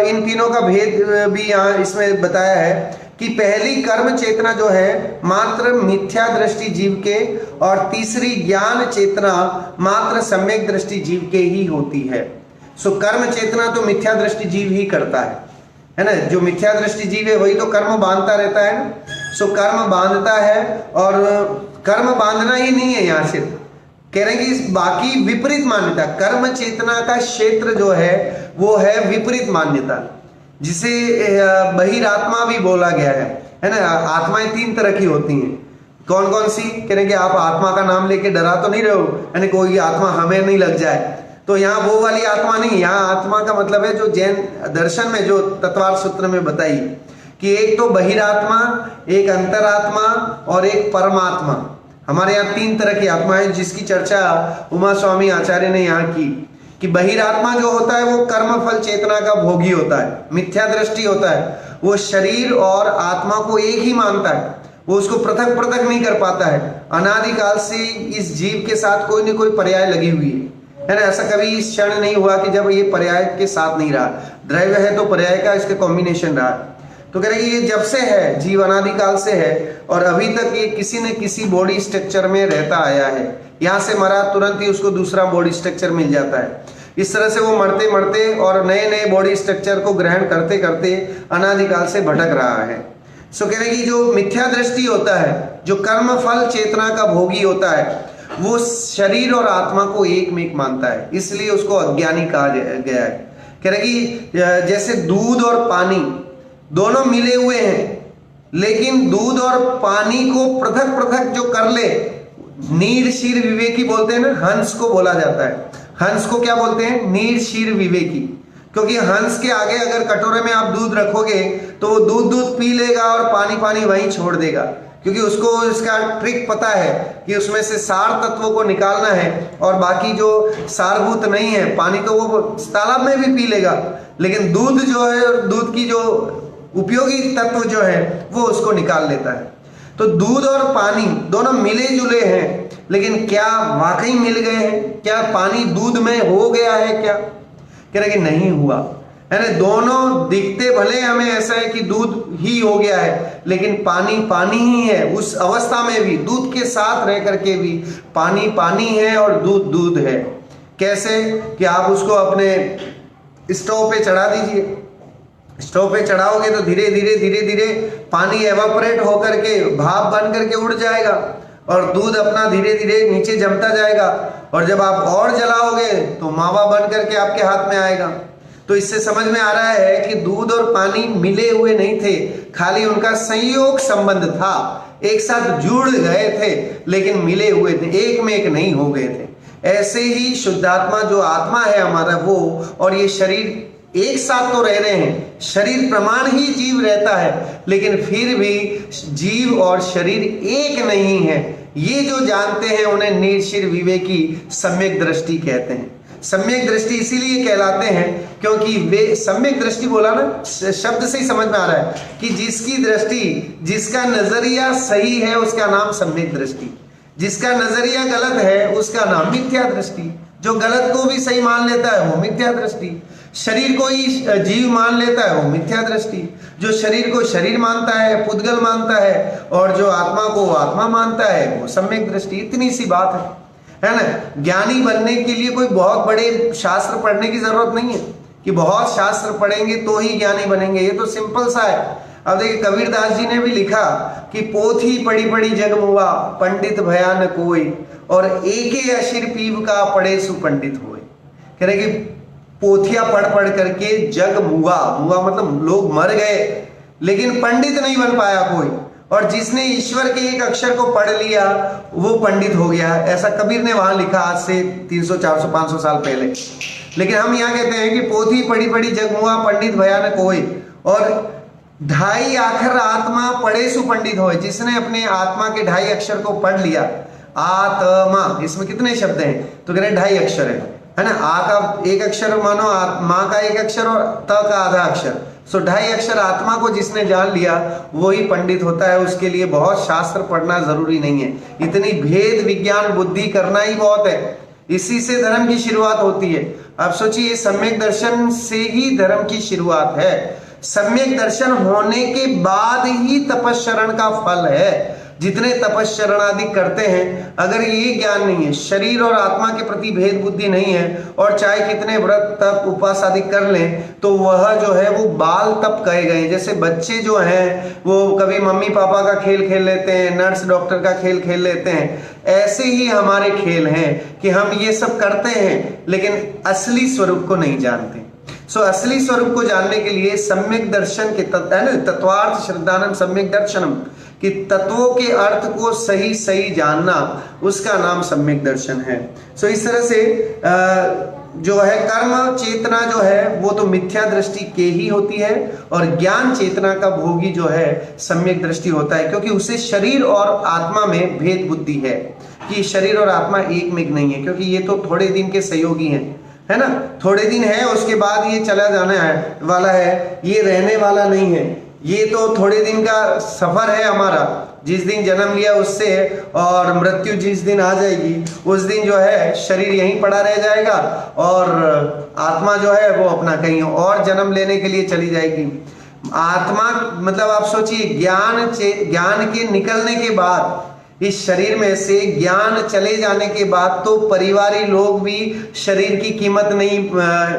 इन तीनों का भेद भी यहाँ इसमें बताया है कि पहली कर्म चेतना जो है मात्र मिथ्या दृष्टि जीव के, और तीसरी ज्ञान चेतना मात्र सम्यक दृष्टि जीव के ही होती है। सो कर्म चेतना तो मिथ्या दृष्टि जीव ही करता है ना। जो मिथ्या दृष्टि जीव है वही तो कर्म बांधता रहता है ना। सो कर्म बांधता है, और कर्म बांधना ही नहीं है, यहाँ सिर्फ कह रहे हैं कि बाकी विपरीत मान्यता, कर्म चेतना का क्षेत्र जो है वो है विपरीत मान्यता, जिसे बहिरात्मा भी बोला गया है ना। आत्माएं 3 तरह की होती हैं। कौन कौन सी? कह रहे हैं कि आप आत्मा का नाम लेके डरा तो नहीं रहे हो, यानी कोई आत्मा हमें नहीं लग जाए। तो यहाँ वो वाली आत्मा नहीं, यहाँ आत्मा का मतलब है जो जैन दर्शन में जो तत्वार्थ सूत्र में बताई कि एक तो बहिरात्मा, एक अंतरात्मा और एक परमात्मा। हमारे यहाँ 3 तरह की आत्मा है जिसकी चर्चा उमा स्वामी आचार्य ने यहाँ की। कि बहिरात्मा जो होता है वो कर्म फल चेतना का भोगी होता है, मिथ्या दृष्टि होता है, वो शरीर और आत्मा को एक ही मानता है, वो उसको पृथक पृथक नहीं कर पाता है। अनादिकाल से इस जीव के साथ कोई न कोई पर्याय लगी हुई है ना। ऐसा कभी इस क्षण नहीं हुआ कि जब ये पर्याय के साथ नहीं रहा। द्रव्य है तो पर्याय का इसके कॉम्बिनेशन रहा। तो कह रहे ये जब से है, जीव अनादिकाल से है, और अभी तक ये किसी न किसी बॉडी स्ट्रक्चर में रहता आया है। यहाँ से मरा तुरंत ही उसको दूसरा बॉडी स्ट्रक्चर मिल जाता है। इस तरह से वो मरते मरते और नए नए बॉडी स्ट्रक्चर को ग्रहण करते करते अनादिकाल से भटक रहा है। सो कह रहे कि जो मिथ्या दृष्टि होता है, जो कर्म फल चेतना का भोगी होता है, वो शरीर और आत्मा को एक में एक मानता है, इसलिए उसको अज्ञानी कहा गया है। कह रहे कि जैसे दूध और पानी दोनों मिले हुए हैं, लेकिन दूध और पानी को पृथक पृथक जो कर ले, नीर शीर विवेकी बोलते हैं ना, हंस को बोला जाता है। हंस को क्या बोलते हैं? नीर शीर विवेकी। क्योंकि हंस के आगे अगर कटोरे में आप दूध रखोगे तो वो दूध दूध पी लेगा और पानी पानी वहीं छोड़ देगा, क्योंकि उसको इसका ट्रिक पता है कि उसमें से सार तत्वों को निकालना है, और बाकी जो सारभूत नहीं है, पानी तो वो तालाब में भी पी लेगा, लेकिन दूध जो है, दूध की जो उपयोगी तत्व जो है वो उसको निकाल लेता है। तो दूध और पानी दोनों मिले जुले हैं, लेकिन क्या वाकई मिल गए हैं? क्या पानी दूध में हो गया है? क्या कह रहे कि नहीं हुआ है ना। दोनों दिखते भले हमें ऐसा है कि दूध ही हो गया है, लेकिन पानी पानी ही है। उस अवस्था में भी दूध के साथ रह करके भी पानी पानी है और दूध दूध है। कैसे? कि आप उसको अपने स्टोव पे चढ़ा दीजिए, स्टोव पे चढ़ाओगे तो धीरे धीरे धीरे धीरे पानी एवापोरेट होकर के भाप बन करके उड़ जाएगा, और दूध अपना धीरे धीरे नीचे जमता जाएगा, और जब आप और जलाओगे तो मावा बन करके आपके हाथ में आएगा। तो इससे समझ में आ रहा है कि दूध और पानी मिले हुए नहीं थे, खाली उनका संयोग संबंध था, एक साथ जुड़ गए थे, लेकिन मिले हुए थे, एक में एक नहीं हो गए थे। ऐसे ही शुद्धात्मा जो आत्मा है हमारा, वो और ये शरीर एक साथ तो रह रहे हैं, शरीर प्रमाण ही जीव रहता है, लेकिन फिर भी जीव और शरीर एक नहीं है। ये जो जानते हैं उन्हें निर्शिर विवेकी सम्यक दृष्टि कहते हैं। सम्यक दृष्टि इसीलिए कहलाते हैं क्योंकि वे, सम्यक दृष्टि बोला ना, शब्द से ही समझ में आ रहा है कि जिसकी दृष्टि, जिसका नजरिया सही है उसका नाम सम्यक दृष्टि, जिसका नजरिया गलत है उसका नाम मिथ्या दृष्टि। जो गलत को भी सही मान लेता है वो मिथ्या दृष्टि, शरीर को ही जीव मान लेता है वो मिथ्या दृष्टि, जो शरीर को शरीर मानता है, पुद्गल मानता है, और जो आत्मा को आत्मा मानता है वो सम्यक दृष्टि। इतनी सी बात है ना। ज्ञानी बनने के लिए कोई बहुत बड़े शास्त्र पढ़ने की जरूरत नहीं है कि बहुत शास्त्र पढ़ेंगे तो ही ज्ञानी बनेंगे, ये तो सिंपल सा है। अब देखिए कबीरदास जी ने भी लिखा कि पोथी पढ़ी पढ़ी जग मुआ, पंडित भया न कोई, और एके अशिर पीव का पढ़े सुपंडित होए। कह रहे कि पोथियां पढ़ पढ़ करके जग मुआ, मुआ मतलब लोग मर गए, लेकिन पंडित नहीं बन पाया कोई, और जिसने ईश्वर के एक अक्षर को पढ़ लिया वो पंडित हो गया। ऐसा कबीर ने वहां लिखा आज से 300 400 500 साल पहले। लेकिन हम यहाँ कहते हैं कि पोथी पढ़ी पढ़ी जग मुआ, पंडित भया न कोई, और ढाई आखर आत्मा पढ़े सु पंडित होए, जिसने अपने आत्मा के ढाई अक्षर को पढ़ लिया। आत्मा, इसमें कितने शब्द हैं? तो कह रहे ढाई अक्षर है ना। आ का एक अक्षर मानो, माँ का एक अक्षर और त का आधा अक्षर, सो ढाई अक्षर आत्मा को जिसने जान लिया वो ही पंडित होता है। उसके लिए बहुत शास्त्र पढ़ना जरूरी नहीं है, इतनी भेद विज्ञान बुद्धि करना ही बहुत है। इसी से धर्म की शुरुआत होती है। आप सोचिए, सम्यक दर्शन से ही धर्म की शुरुआत है। सम्यक दर्शन होने के बाद ही तपस्चरण का फल है। जितने तपस्चरण आदि करते हैं, अगर ये ज्ञान नहीं है, शरीर और आत्मा के प्रति भेद बुद्धि नहीं है, और चाहे कितने व्रत तप उपवास आदि कर लें, तो वह जो है वो बाल तप कहे गए। जैसे बच्चे जो हैं वो कभी मम्मी पापा का खेल खेल लेते हैं, नर्स डॉक्टर का खेल खेल लेते हैं, ऐसे ही हमारे खेल हैं कि हम ये सब करते हैं लेकिन असली स्वरूप को नहीं जानते। सो असली स्वरूप को जानने के लिए सम्यक दर्शन के तत्वार्थ श्रद्धानम सम्यक दर्शनम, कि तत्वों के अर्थ को सही सही जानना, उसका नाम सम्यक दर्शन है। सो इस तरह से जो है कर्म चेतना जो है वो तो मिथ्या दृष्टि के ही होती है, और ज्ञान चेतना का भोगी जो है सम्यक दृष्टि होता है, क्योंकि उसे शरीर और आत्मा में भेद बुद्धि है कि शरीर और आत्मा एक में नहीं है, क्योंकि ये तो थोड़े दिन के सहयोगी हैं, है ना। थोड़े दिन है, उसके बाद ये चला जाने वाला है, ये रहने वाला नहीं है। ये तो थोड़े दिन का सफर है हमारा, जिस दिन जन्म लिया उससे, और मृत्यु जिस दिन आ जाएगी उस दिन जो है शरीर यहीं पड़ा रह जाएगा, और आत्मा जो है वो अपना कहीं और जन्म लेने के लिए चली जाएगी। आत्मा मतलब आप सोचिए, ज्ञान के निकलने के बाद, इस शरीर में से ज्ञान चले जाने के बाद तो परिवारी लोग भी शरीर की कीमत नहीं,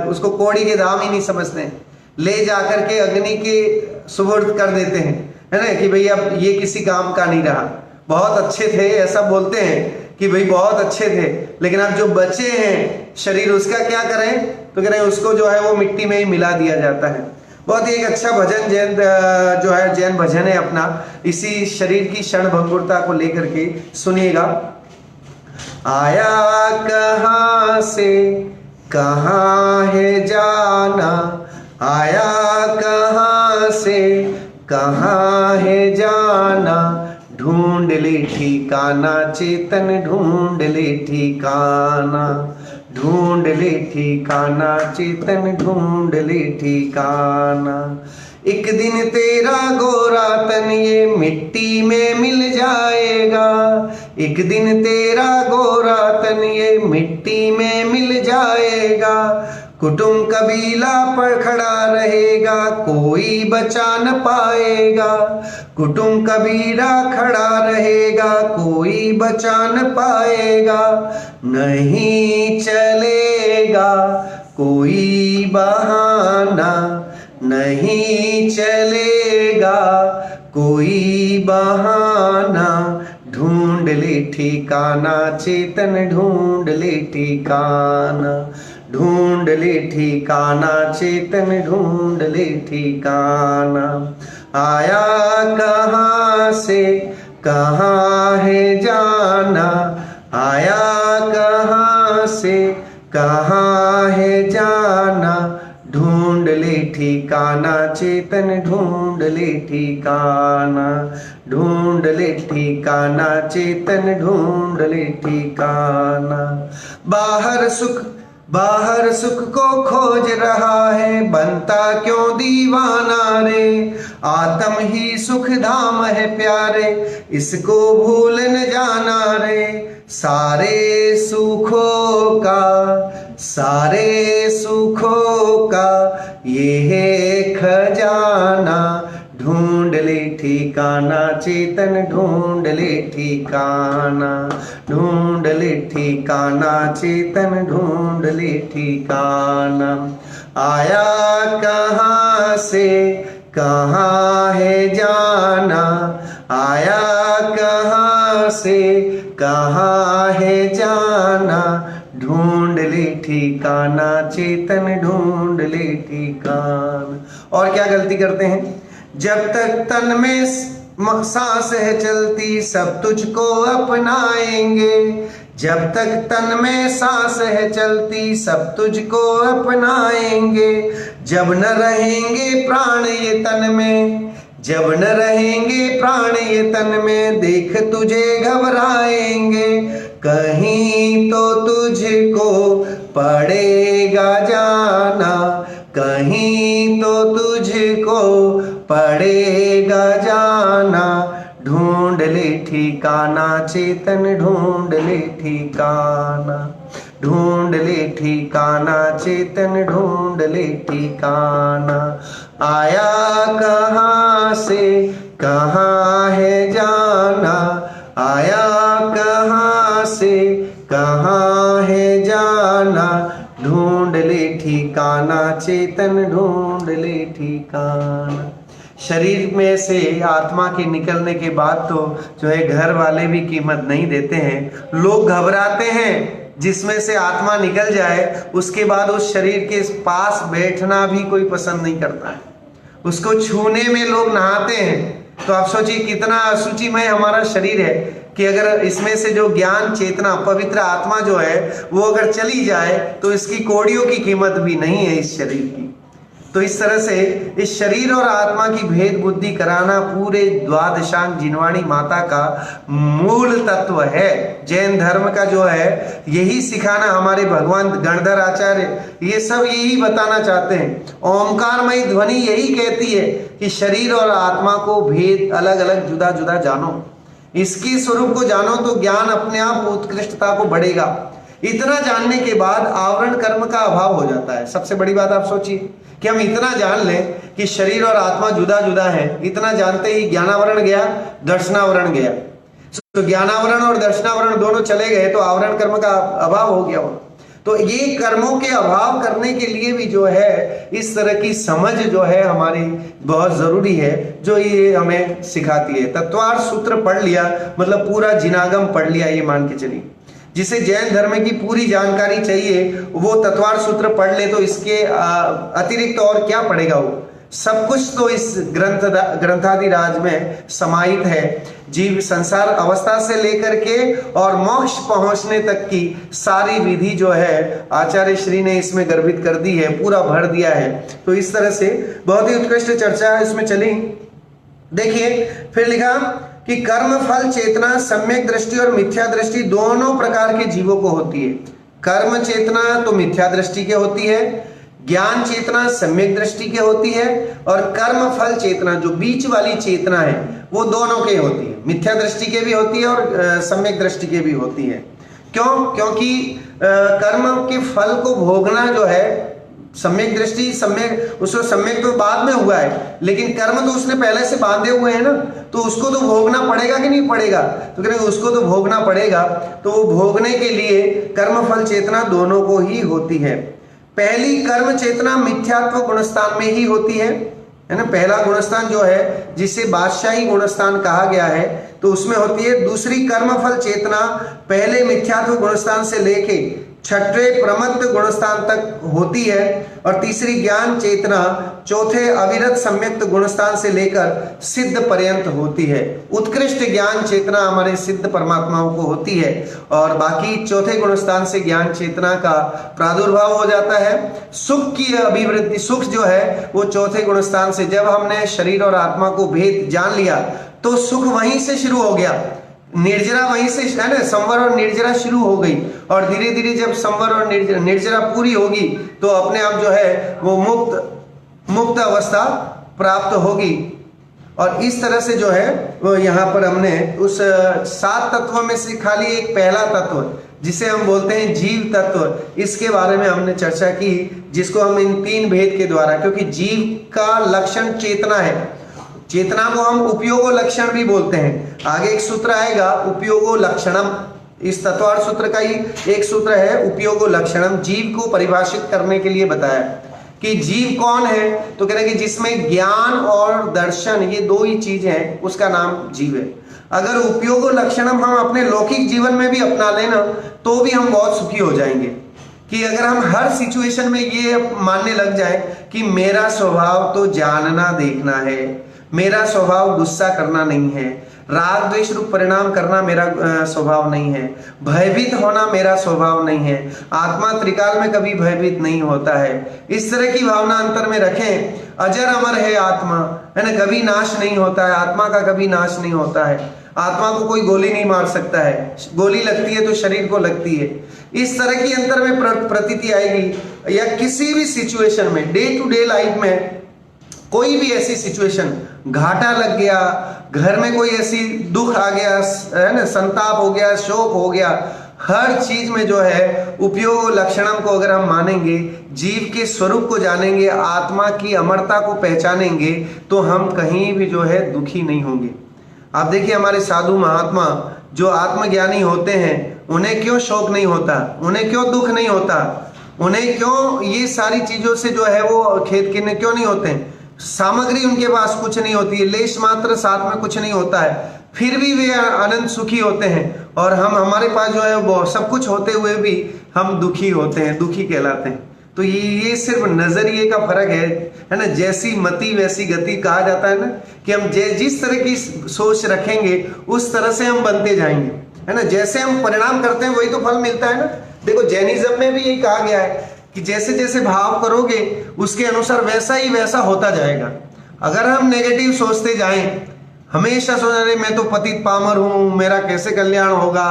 उसको कौड़ी के दाम ही नहीं समझते, ले जाकर के अग्नि के सुपुर्द कर देते हैं, है ना, कि भाई अब ये किसी काम का नहीं रहा। बहुत अच्छे थे ऐसा बोलते हैं कि भाई बहुत अच्छे थे, लेकिन अब जो बचे हैं शरीर, उसका क्या करें? तो कह रहे हैं उसको जो है वो मिट्टी में ही मिला दिया जाता है। बहुत ही एक अच्छा भजन जैन जो है जैन भजन है अपना, इसी शरीर की क्षण भंगुरता को लेकर के सुनिएगा। आया कहाँ से कहाँ है जाना, आया कहाँ से कहाँ है जाना, ढूंढ ले ठिकाना चेतन ढूंढ ले ठिकाना, ढूंढ ले ठिकाना चेतन ढूंढ ले ठिकाना। एक दिन तेरा गोरा तन ये मिट्टी में मिल जाएगा, एक दिन तेरा गोरा तन ये मिट्टी में मिल जाएगा, कुटुंब कबीला पर खड़ा रहेगा कोई बचा न पाएगा, कुटुंब कबीला खड़ा रहेगा कोई बचा न पाएगा, नहीं चलेगा कोई बहाना, नहीं चलेगा कोई बहाना, ढूंढ ले ठिकाना चेतन ढूंढ ले ठिकाना, ढूंढ ले ठिकाना चेतन ढूंढ ले ठिकाना। आया कहाँ से कहाँ है जाना, आया कहाँ से कहाँ है जाना, ढूंढ ले ठिकाना चेतन ढूंढ ले ठिकाना, ढूंढ ले ठिकाना चेतन ढूंढ ले ठिकाना। बाहर सुख को खोज रहा है बनता क्यों दीवाना रे, आत्म ही सुख धाम है प्यारे इसको भूल न जाना रे, सारे सुखों का ये है खजाना, ढूंढ ले ठिकाना चेतन ढूंढ ले ठिकाना, ढूंढ ले ठिकाना चेतन ढूंढ ले ठिकाना। आया कहाँ से कहाँ है जाना, आया कहाँ से कहाँ है जाना, ढूंढ ले ठिकाना चेतन ढूंढ ले ठिकाना। और क्या गलती करते हैं? जब तक तन में सांस है चलती सब तुझको अपनाएंगे, जब तक तन में सांस है चलती सब तुझको अपनाएंगे, जब न रहेंगे प्राण ये तन में, जब न रहेंगे प्राण ये तन में, देख तुझे घबराएंगे, कहीं तो तुझको पड़ेगा जाना, कहीं तो तुझको पड़ेगा जाना, ढूंढ ले ठिकाना चेतन ढूंढ ले ठिकाना, ढूंढ ले ठिकाना चेतन ढूंढ ले ठिकाना, आया कहाँ से कहाँ है जाना, आया कहाँ से कहाँ है जाना, ढूंढ ले ठिकाना चेतन ढूंढ ले ठिकाना। शरीर में से आत्मा के निकलने के बाद तो जो है घर वाले भी कीमत नहीं देते हैं, लोग घबराते हैं। जिसमें से आत्मा निकल जाए उसके बाद उस शरीर के पास बैठना भी कोई पसंद नहीं करता है, उसको छूने में लोग नहाते हैं। तो आप सोचिए कितना अशुचिमय हमारा शरीर है कि अगर इसमें से जो ज्ञान चेतना पवित्र आत्मा जो है वो अगर चली जाए तो इसकी कौड़ियों की कीमत भी नहीं है इस शरीर की। तो इस तरह से इस शरीर और आत्मा की भेद बुद्धि कराना पूरे द्वादशांग जिनवाणी माता का मूल तत्व है। जैन धर्म का जो है यही सिखाना, हमारे भगवान गणधर आचार्य ये सब यही बताना चाहते हैं। ओंकारमयी ध्वनि यही कहती है कि शरीर और आत्मा को भेद अलग अलग जुदा जुदा जानो, इसके स्वरूप को जानो तो ज्ञान अपने आप उत्कृष्टता को बढ़ेगा। इतना जानने के बाद आवरण कर्म का अभाव हो जाता है। सबसे बड़ी बात आप सोचिए कि हम इतना जान लें कि शरीर और आत्मा जुदा जुदा है, इतना जानते ही ज्ञानावरण गया, दर्शनावरण गया। तो ज्ञानावरण और दर्शनावरण दोनों चले गए तो आवरण कर्म का अभाव हो गया हो। तो ये कर्मों के अभाव करने के लिए भी जो है इस तरह की समझ जो है हमारी बहुत जरूरी है, जो ये हमें सिखाती है। तत्वार्थ सूत्र पढ़ लिया मतलब पूरा जिनागम पढ़ लिया, ये मान के चलिए। जिसे जैन धर्म की पूरी जानकारी चाहिए वो तत्वार्थ सूत्र पढ़ ले, तो इसके अतिरिक्त और क्या पढ़ेगा वो? सब कुछ तो इस ग्रंथादिराज में समाहित है। जीव संसार अवस्था से लेकर के और मोक्ष पहुंचने तक की सारी विधि जो है आचार्य श्री ने इसमें गर्भित कर दी है, पूरा भर दिया है। तो इस तरह से बहुत ही उत्कृष्ट चर्चा इसमें चली। देखिए फिर लिखा कि कर्म फल चेतना सम्यक दृष्टि और मिथ्या दृष्टि दोनों प्रकार के जीवों को होती है। कर्म चेतना तो मिथ्या दृष्टि के होती है, ज्ञान चेतना सम्यक दृष्टि के होती है, और कर्म फल चेतना जो बीच वाली चेतना है वो दोनों के होती है, मिथ्या दृष्टि के भी होती है और सम्यक दृष्टि के भी होती है। क्यों? क्योंकि कर्म के फल को भोगना जो है सम्यक दृष्टि सम्यक उसको सम्यक तो बाद में हुआ है, लेकिन कर्म तो उसने पहले से बांधे हुए हैं ना, तो उसको तो भोगना पड़ेगा कि नहीं पड़ेगा? तो कहेंगे उसको तो भोगना पड़ेगा। तो वो भोगने के लिए कर्म फल चेतना दोनों को ही होती है। पहली कर्म चेतना मिथ्यात्व गुणस्थान में ही होती है ना। पहला गुणस्थान जो है जिसे बादशाही गुणस्थान कहा गया है तो उसमें होती है। दूसरी कर्म फल चेतना पहले मिथ्यात्व गुणस्थान से लेके छठे प्रमत्त गुणस्थान तक होती है, और तीसरी ज्ञान चेतना चौथे अविरत सम्यक्त गुणस्थान से लेकर सिद्ध पर्यंत होती है। उत्कृष्ट ज्ञान चेतना हमारे सिद्ध परमात्माओं को होती है, और बाकी चौथे गुणस्थान से ज्ञान चेतना का प्रादुर्भाव हो जाता है। सुख की अभिवृद्धि, सुख जो है वो चौथे गुणस्थान से, जब हमने शरीर और आत्मा को भेद जान लिया तो सुख वहीं से शुरू हो गया। निर्जरा वहीं से है ना, संवर और निर्जरा शुरू हो गई, और धीरे धीरे जब संवर और निर्जरा पूरी होगी तो अपने आप जो है वो मुक्त अवस्था प्राप्त होगी। और इस तरह से जो है वो यहाँ पर हमने उस 7 तत्वों में से खाली एक पहला तत्व जिसे हम बोलते हैं जीव तत्व, इसके बारे में हमने चर्चा की, जिसको हम इन 3 भेद के द्वारा, क्योंकि जीव का लक्षण चेतना है, चेतना को हम उपयोगो लक्षण भी बोलते हैं। आगे एक सूत्र आएगा उपयोगो लक्षणम, इस तत्वार्थ सूत्र का ही एक सूत्र है उपयोगो लक्षणम। जीव को परिभाषित करने के लिए बताया कि जीव कौन है, तो कह रहे कि जिसमें ज्ञान और दर्शन ये 2 ही चीज हैं, उसका नाम जीव है। अगर उपयोगो लक्षणम हम अपने लौकिक जीवन में भी अपना लेना तो भी हम बहुत सुखी हो जाएंगे। कि अगर हम हर सिचुएशन में ये मानने लग जाए कि मेरा स्वभाव तो जानना देखना है, मेरा स्वभाव गुस्सा करना नहीं है, राग द्वेष रूप परिणाम करना मेरा स्वभाव नहीं है, भयभीत होना मेरा स्वभाव नहीं है, आत्मा त्रिकाल में कभी भयभीत नहीं होता है। इस तरह की भावना अंतर में रखें। अजर अमर है आत्मा, है ना, कभी नाश नहीं होता है, आत्मा का कभी नाश नहीं होता है, आत्मा को कोई गोली नहीं मार सकता है, गोली लगती है तो शरीर को लगती है। इस तरह की अंतर में प्रतीति आएगी। या किसी भी सिचुएशन में, डे टू डे लाइफ में कोई भी ऐसी सिचुएशन, घाटा लग गया, घर में कोई ऐसी दुख आ गया, है ना, संताप हो गया, शोक हो गया, हर चीज में जो है उपयोग लक्षणम को अगर हम मानेंगे, जीव के स्वरूप को जानेंगे, आत्मा की अमरता को पहचानेंगे, तो हम कहीं भी जो है दुखी नहीं होंगे। आप देखिए हमारे साधु महात्मा जो आत्मज्ञानी होते हैं, उन्हें क्यों शोक नहीं होता, उन्हें क्यों दुख नहीं होता, उन्हें क्यों ये सारी चीजों से जो है वो खेद किन्ने क्यों नहीं होते हैं? सामग्री उनके पास कुछ नहीं होती है, लेश मात्र साथ में कुछ नहीं होता है, फिर भी वे आनंद सुखी होते हैं। और हम, हमारे पास जो है वो सब कुछ होते हुए भी हम दुखी होते हैं, दुखी कहलाते हैं। तो ये सिर्फ नजरिए का फर्क है ना। जैसी मति वैसी गति कहा जाता है ना, कि हम जिस तरह की सोच रखेंगे उस तरह से हम बनते जाएंगे, है ना। जैसे हम परिणाम करते हैं वही तो फल मिलता है ना। देखो जैनिज्म में भी यही कहा गया है कि जैसे जैसे भाव करोगे उसके अनुसार वैसा ही वैसा होता जाएगा। अगर हम नेगेटिव सोचते जाएं, हमेशा सोच रहे मैं तो पतित पामर हूं, मेरा कैसे कल्याण होगा,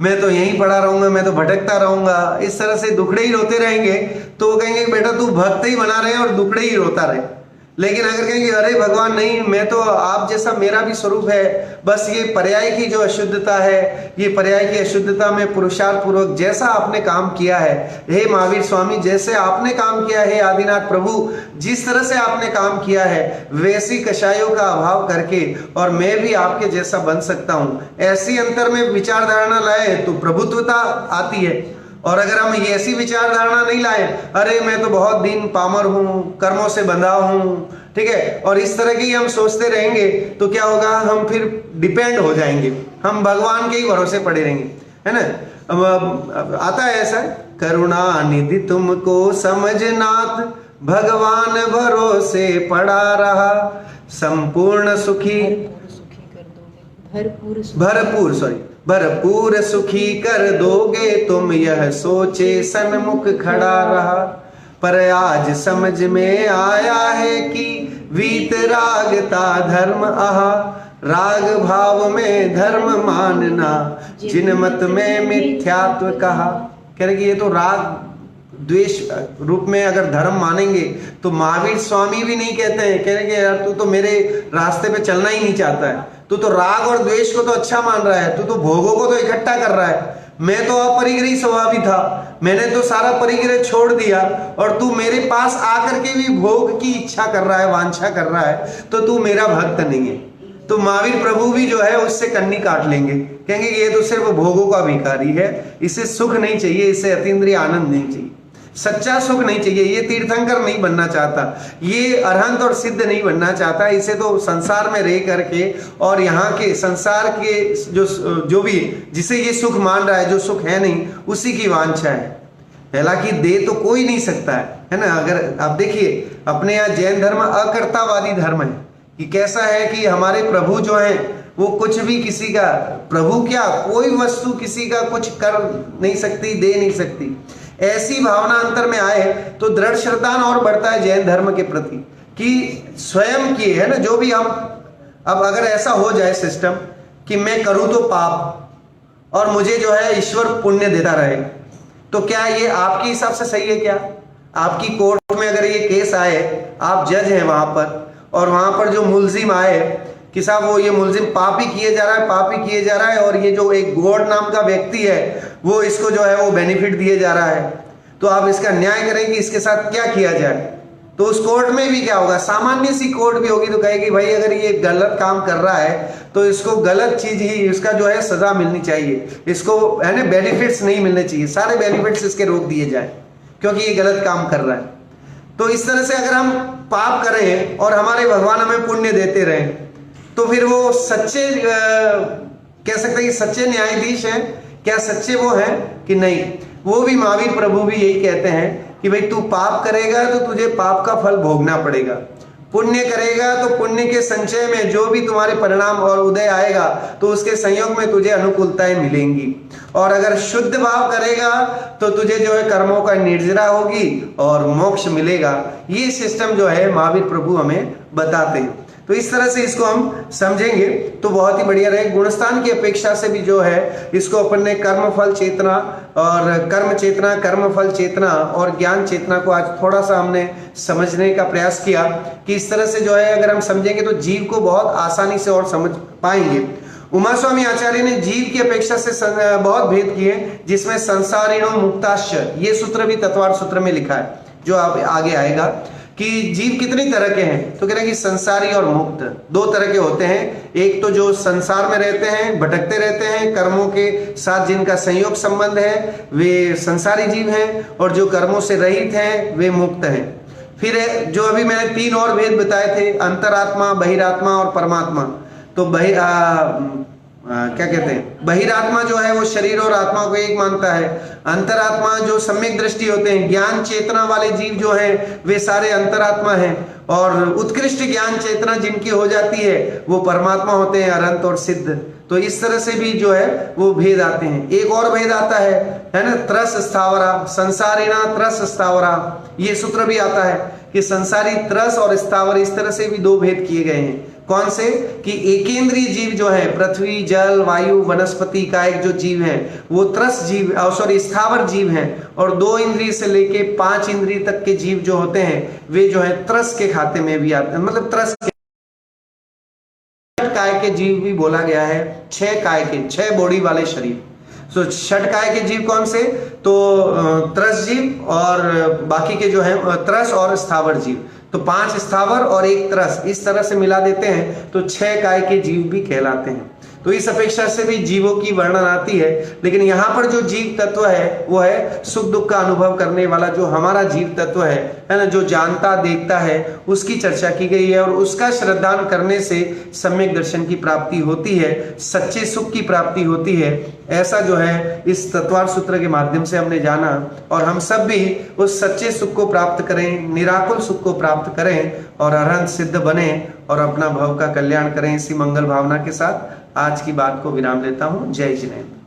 मैं तो यहीं पड़ा रहूंगा, मैं तो भटकता रहूंगा, इस तरह से दुखड़े ही रोते रहेंगे, तो वो कहेंगे बेटा तू भक्त ही बना रहे और दुखड़े ही रोता रहे। लेकिन अगर कहेंगे अरे भगवान नहीं, मैं तो आप जैसा मेरा भी स्वरूप है, बस ये पर्याय की जो अशुद्धता है, ये पर्याय की अशुद्धता में पुरुषार्थ पूर्वक जैसा आपने काम किया है, हे महावीर स्वामी जैसे आपने काम किया है, आदिनाथ प्रभु जिस तरह से आपने काम किया है, वैसी कषायों का अभाव करके और मैं भी आपके जैसा बन सकता हूं, ऐसी अंतर में विचार धारणा लाए तो प्रभुत्वता आती है। और अगर हम ये ऐसी विचारधारणा नहीं लाए, अरे मैं तो बहुत दिन पामर हूं, कर्मों से बंधा हूं, ठीक है, और इस तरह की हम सोचते रहेंगे, तो क्या होगा, हम फिर डिपेंड हो जाएंगे, हम भगवान के ही भरोसे पड़े रहेंगे, है ना। आता है ऐसा, करुणा निधि तुमको समझनाथ, भगवान भरोसे पड़ा रहा, संपूर्ण सुखी भरपूर सुखी कर दोगे तुम, यह सोचे सन्मुख खड़ा रहा। पर आज समझ में आया है कि वीतरागता धर्म आहा, राग भाव में धर्म मानना, जिन मत में मिथ्यात्व कहा। कह रहे कि ये तो राग द्वेष रूप में अगर धर्म मानेंगे तो महावीर स्वामी भी नहीं कहते हैं, कह रहे कि यार तू तो मेरे रास्ते पे चलना ही नहीं चाहता है, तू तो राग और द्वेष को तो अच्छा मान रहा है, तू तो भोगों को तो इकट्ठा कर रहा है, मैं तो अपरिग्रही स्वभावी था, मैंने तो सारा परिग्रह छोड़ दिया और तू मेरे पास आकर के भी भोग की इच्छा कर रहा है, वांछा कर रहा है, तो तू मेरा भक्त नहीं है। तो महावीर प्रभु भी जो है उससे कन्नी काट लेंगे, कहेंगे कि ये तो सिर्फ भोगों का भिखारी है, इसे सुख नहीं चाहिए, इसे अतीन्द्रिय आनंद नहीं चाहिए, सच्चा सुख नहीं चाहिए, ये तीर्थंकर नहीं बनना चाहता, ये अरहंत और सिद्ध नहीं बनना चाहता, इसे तो संसार में रह करके और यहाँ के संसार के जो भी जिसे ये सुख मान रहा है, जो सुख है नहीं, उसी की वांछा है। हालांकि दे तो कोई नहीं सकता है ना। अगर आप देखिए अपने यहाँ जैन धर्म अकर्तावादी धर्म है, कि कैसा है कि हमारे प्रभु जो है वो कुछ भी किसी का, प्रभु क्या कोई वस्तु किसी का कुछ कर नहीं सकती, दे नहीं सकती, ऐसी भावना अंतर में आए तो दृढ़ श्रद्धा और बढ़ता है जैन धर्म के प्रति, कि स्वयं की है ना, जो भी हम, अब अगर ऐसा हो जाए सिस्टम कि मैं करूं तो पाप और मुझे जो है ईश्वर पुण्य देता रहे, तो क्या ये आपके हिसाब से सही है? क्या आपकी कोर्ट में अगर ये केस आए, आप जज हैं वहां पर, और वहां पर जो मुलजिम आए कि साहब वो ये मुलजिम पाप ही किए जा रहा है, पाप ही किए जा रहा है, और ये जो एक गॉड नाम का व्यक्ति है वो इसको जो है वो बेनिफिट दिए जा रहा है, तो आप इसका न्याय करें कि इसके साथ क्या किया जाए। तो उस कोर्ट में भी क्या होगा, सामान्य सी कोर्ट भी होगी तो कहेगी भाई अगर ये गलत काम कर रहा है तो इसको गलत चीज ही, इसका जो है सजा मिलनी चाहिए, इसको है ना बेनिफिट्स नहीं मिलने चाहिए, सारे बेनिफिट्स इसके रोक दिए जाए क्योंकि ये गलत काम कर रहा है। तो इस तरह से अगर हम पाप करें और हमारे भगवान हमें पुण्य देते रहें, तो फिर वो सच्चे कह सकते हैं कि सच्चे न्यायाधीश हैं क्या? सच्चे वो हैं कि नहीं? वो भी महावीर प्रभु भी यही कहते हैं कि भाई तू पाप करेगा तो तुझे पाप का फल भोगना पड़ेगा, पुण्य करेगा तो पुण्य के संचय में जो भी तुम्हारे परिणाम और उदय आएगा तो उसके संयोग में तुझे अनुकूलताएं मिलेंगी। और अगर शुद्ध भाव करेगा तो तुझे जो है कर्मों का निर्जरा होगी और मोक्ष मिलेगा। ये सिस्टम जो है महावीर प्रभु हमें बताते हैं। तो इस तरह से इसको हम समझेंगे तो बहुत ही बढ़िया रहे। गुणस्थान की अपेक्षा से भी जो है इसको अपन ने कर्म फल चेतना और कर्म चेतना, कर्म फल चेतना और ज्ञान चेतना को आज थोड़ा सा हमने समझने का प्रयास किया कि इस तरह से जो है अगर हम समझेंगे तो जीव को बहुत आसानी से और समझ पाएंगे। उमा स्वामी आचार्य ने जीव की अपेक्षा से बहुत भेद किए, जिसमें संसारिणो मुक्ताश्च ये सूत्र भी तत्वार्थ सूत्र में लिखा है जो आप आगे आएगा कि जीव कितनी तरह के हैं। तो कह रहे हैं कि संसारी और मुक्त दो तरह के होते हैं। एक तो जो संसार में रहते हैं, भटकते रहते हैं, कर्मों के साथ जिनका संयोग संबंध है वे संसारी जीव हैं, और जो कर्मों से रहित हैं वे मुक्त हैं। फिर जो अभी मैंने तीन और भेद बताए थे, अंतरात्मा, बहिरात्मा और परमात्मा। तो क्या कहते हैं, बहिरात्मा जो है वो शरीर और आत्मा को एक मानता है। अंतरात्मा जो सम्यक दृष्टि होते हैं, ज्ञान चेतना वाले जीव जो हैं वे सारे अंतरात्मा हैं, और उत्कृष्ट ज्ञान चेतना जिनकी हो जाती है वो परमात्मा होते हैं, अनंत और सिद्ध। तो इस तरह से भी जो है वो भेद आते हैं। एक और भेद आता है ना, त्रस स्थावरा, संसारिणा त्रस स्थावरा, ये सूत्र भी आता है कि संसारी त्रस और स्थावर, इस तरह से भी दो भेद किए गए हैं। कौन से कि एकेंद्रीय जीव जो है, पृथ्वी, जल, वायु, वनस्पति कायिक जो जीव हैं वो त्रस जीव स्थावर जीव हैं, और 2 इंद्रिय से लेके 5 इंद्रिय तक के जीव जो होते हैं वे जो है त्रस के खाते में भी आते हैं। मतलब त्रस के काय के जीव भी बोला गया है, 6 काय के, 6 बॉडी वाले शरीर। तो 6 काय के जीव कौन से, तो त्रस जीव और बाकी के जो है त्रस और स्थावर जीव। तो 5 स्थावर और 1 त्रस, इस तरह से मिला देते हैं तो 6 काय के जीव भी कहलाते हैं। तो इस अपेक्षा से भी जीवों की वर्णन आती है। लेकिन यहाँ पर जो जीव तत्व है वो है सुख दुख का अनुभव करने वाला जो हमारा जीव तत्व है ना, जो जानता देखता है, उसकी चर्चा की गई है। और उसका श्रद्धान करने से सम्यक दर्शन की प्राप्ति होती है, सच्चे सुख की प्राप्ति होती है। ऐसा जो है इस तत्वार्थ सूत्र के माध्यम से हमने जाना, और हम सब भी उस सच्चे सुख को प्राप्त करें, निराकुल सुख को प्राप्त करें और अरहंत सिद्ध बने और अपना भव का कल्याण करें। इसी मंगल भावना के साथ आज की बात को विराम देता हूं। जय जिनेन्द्र।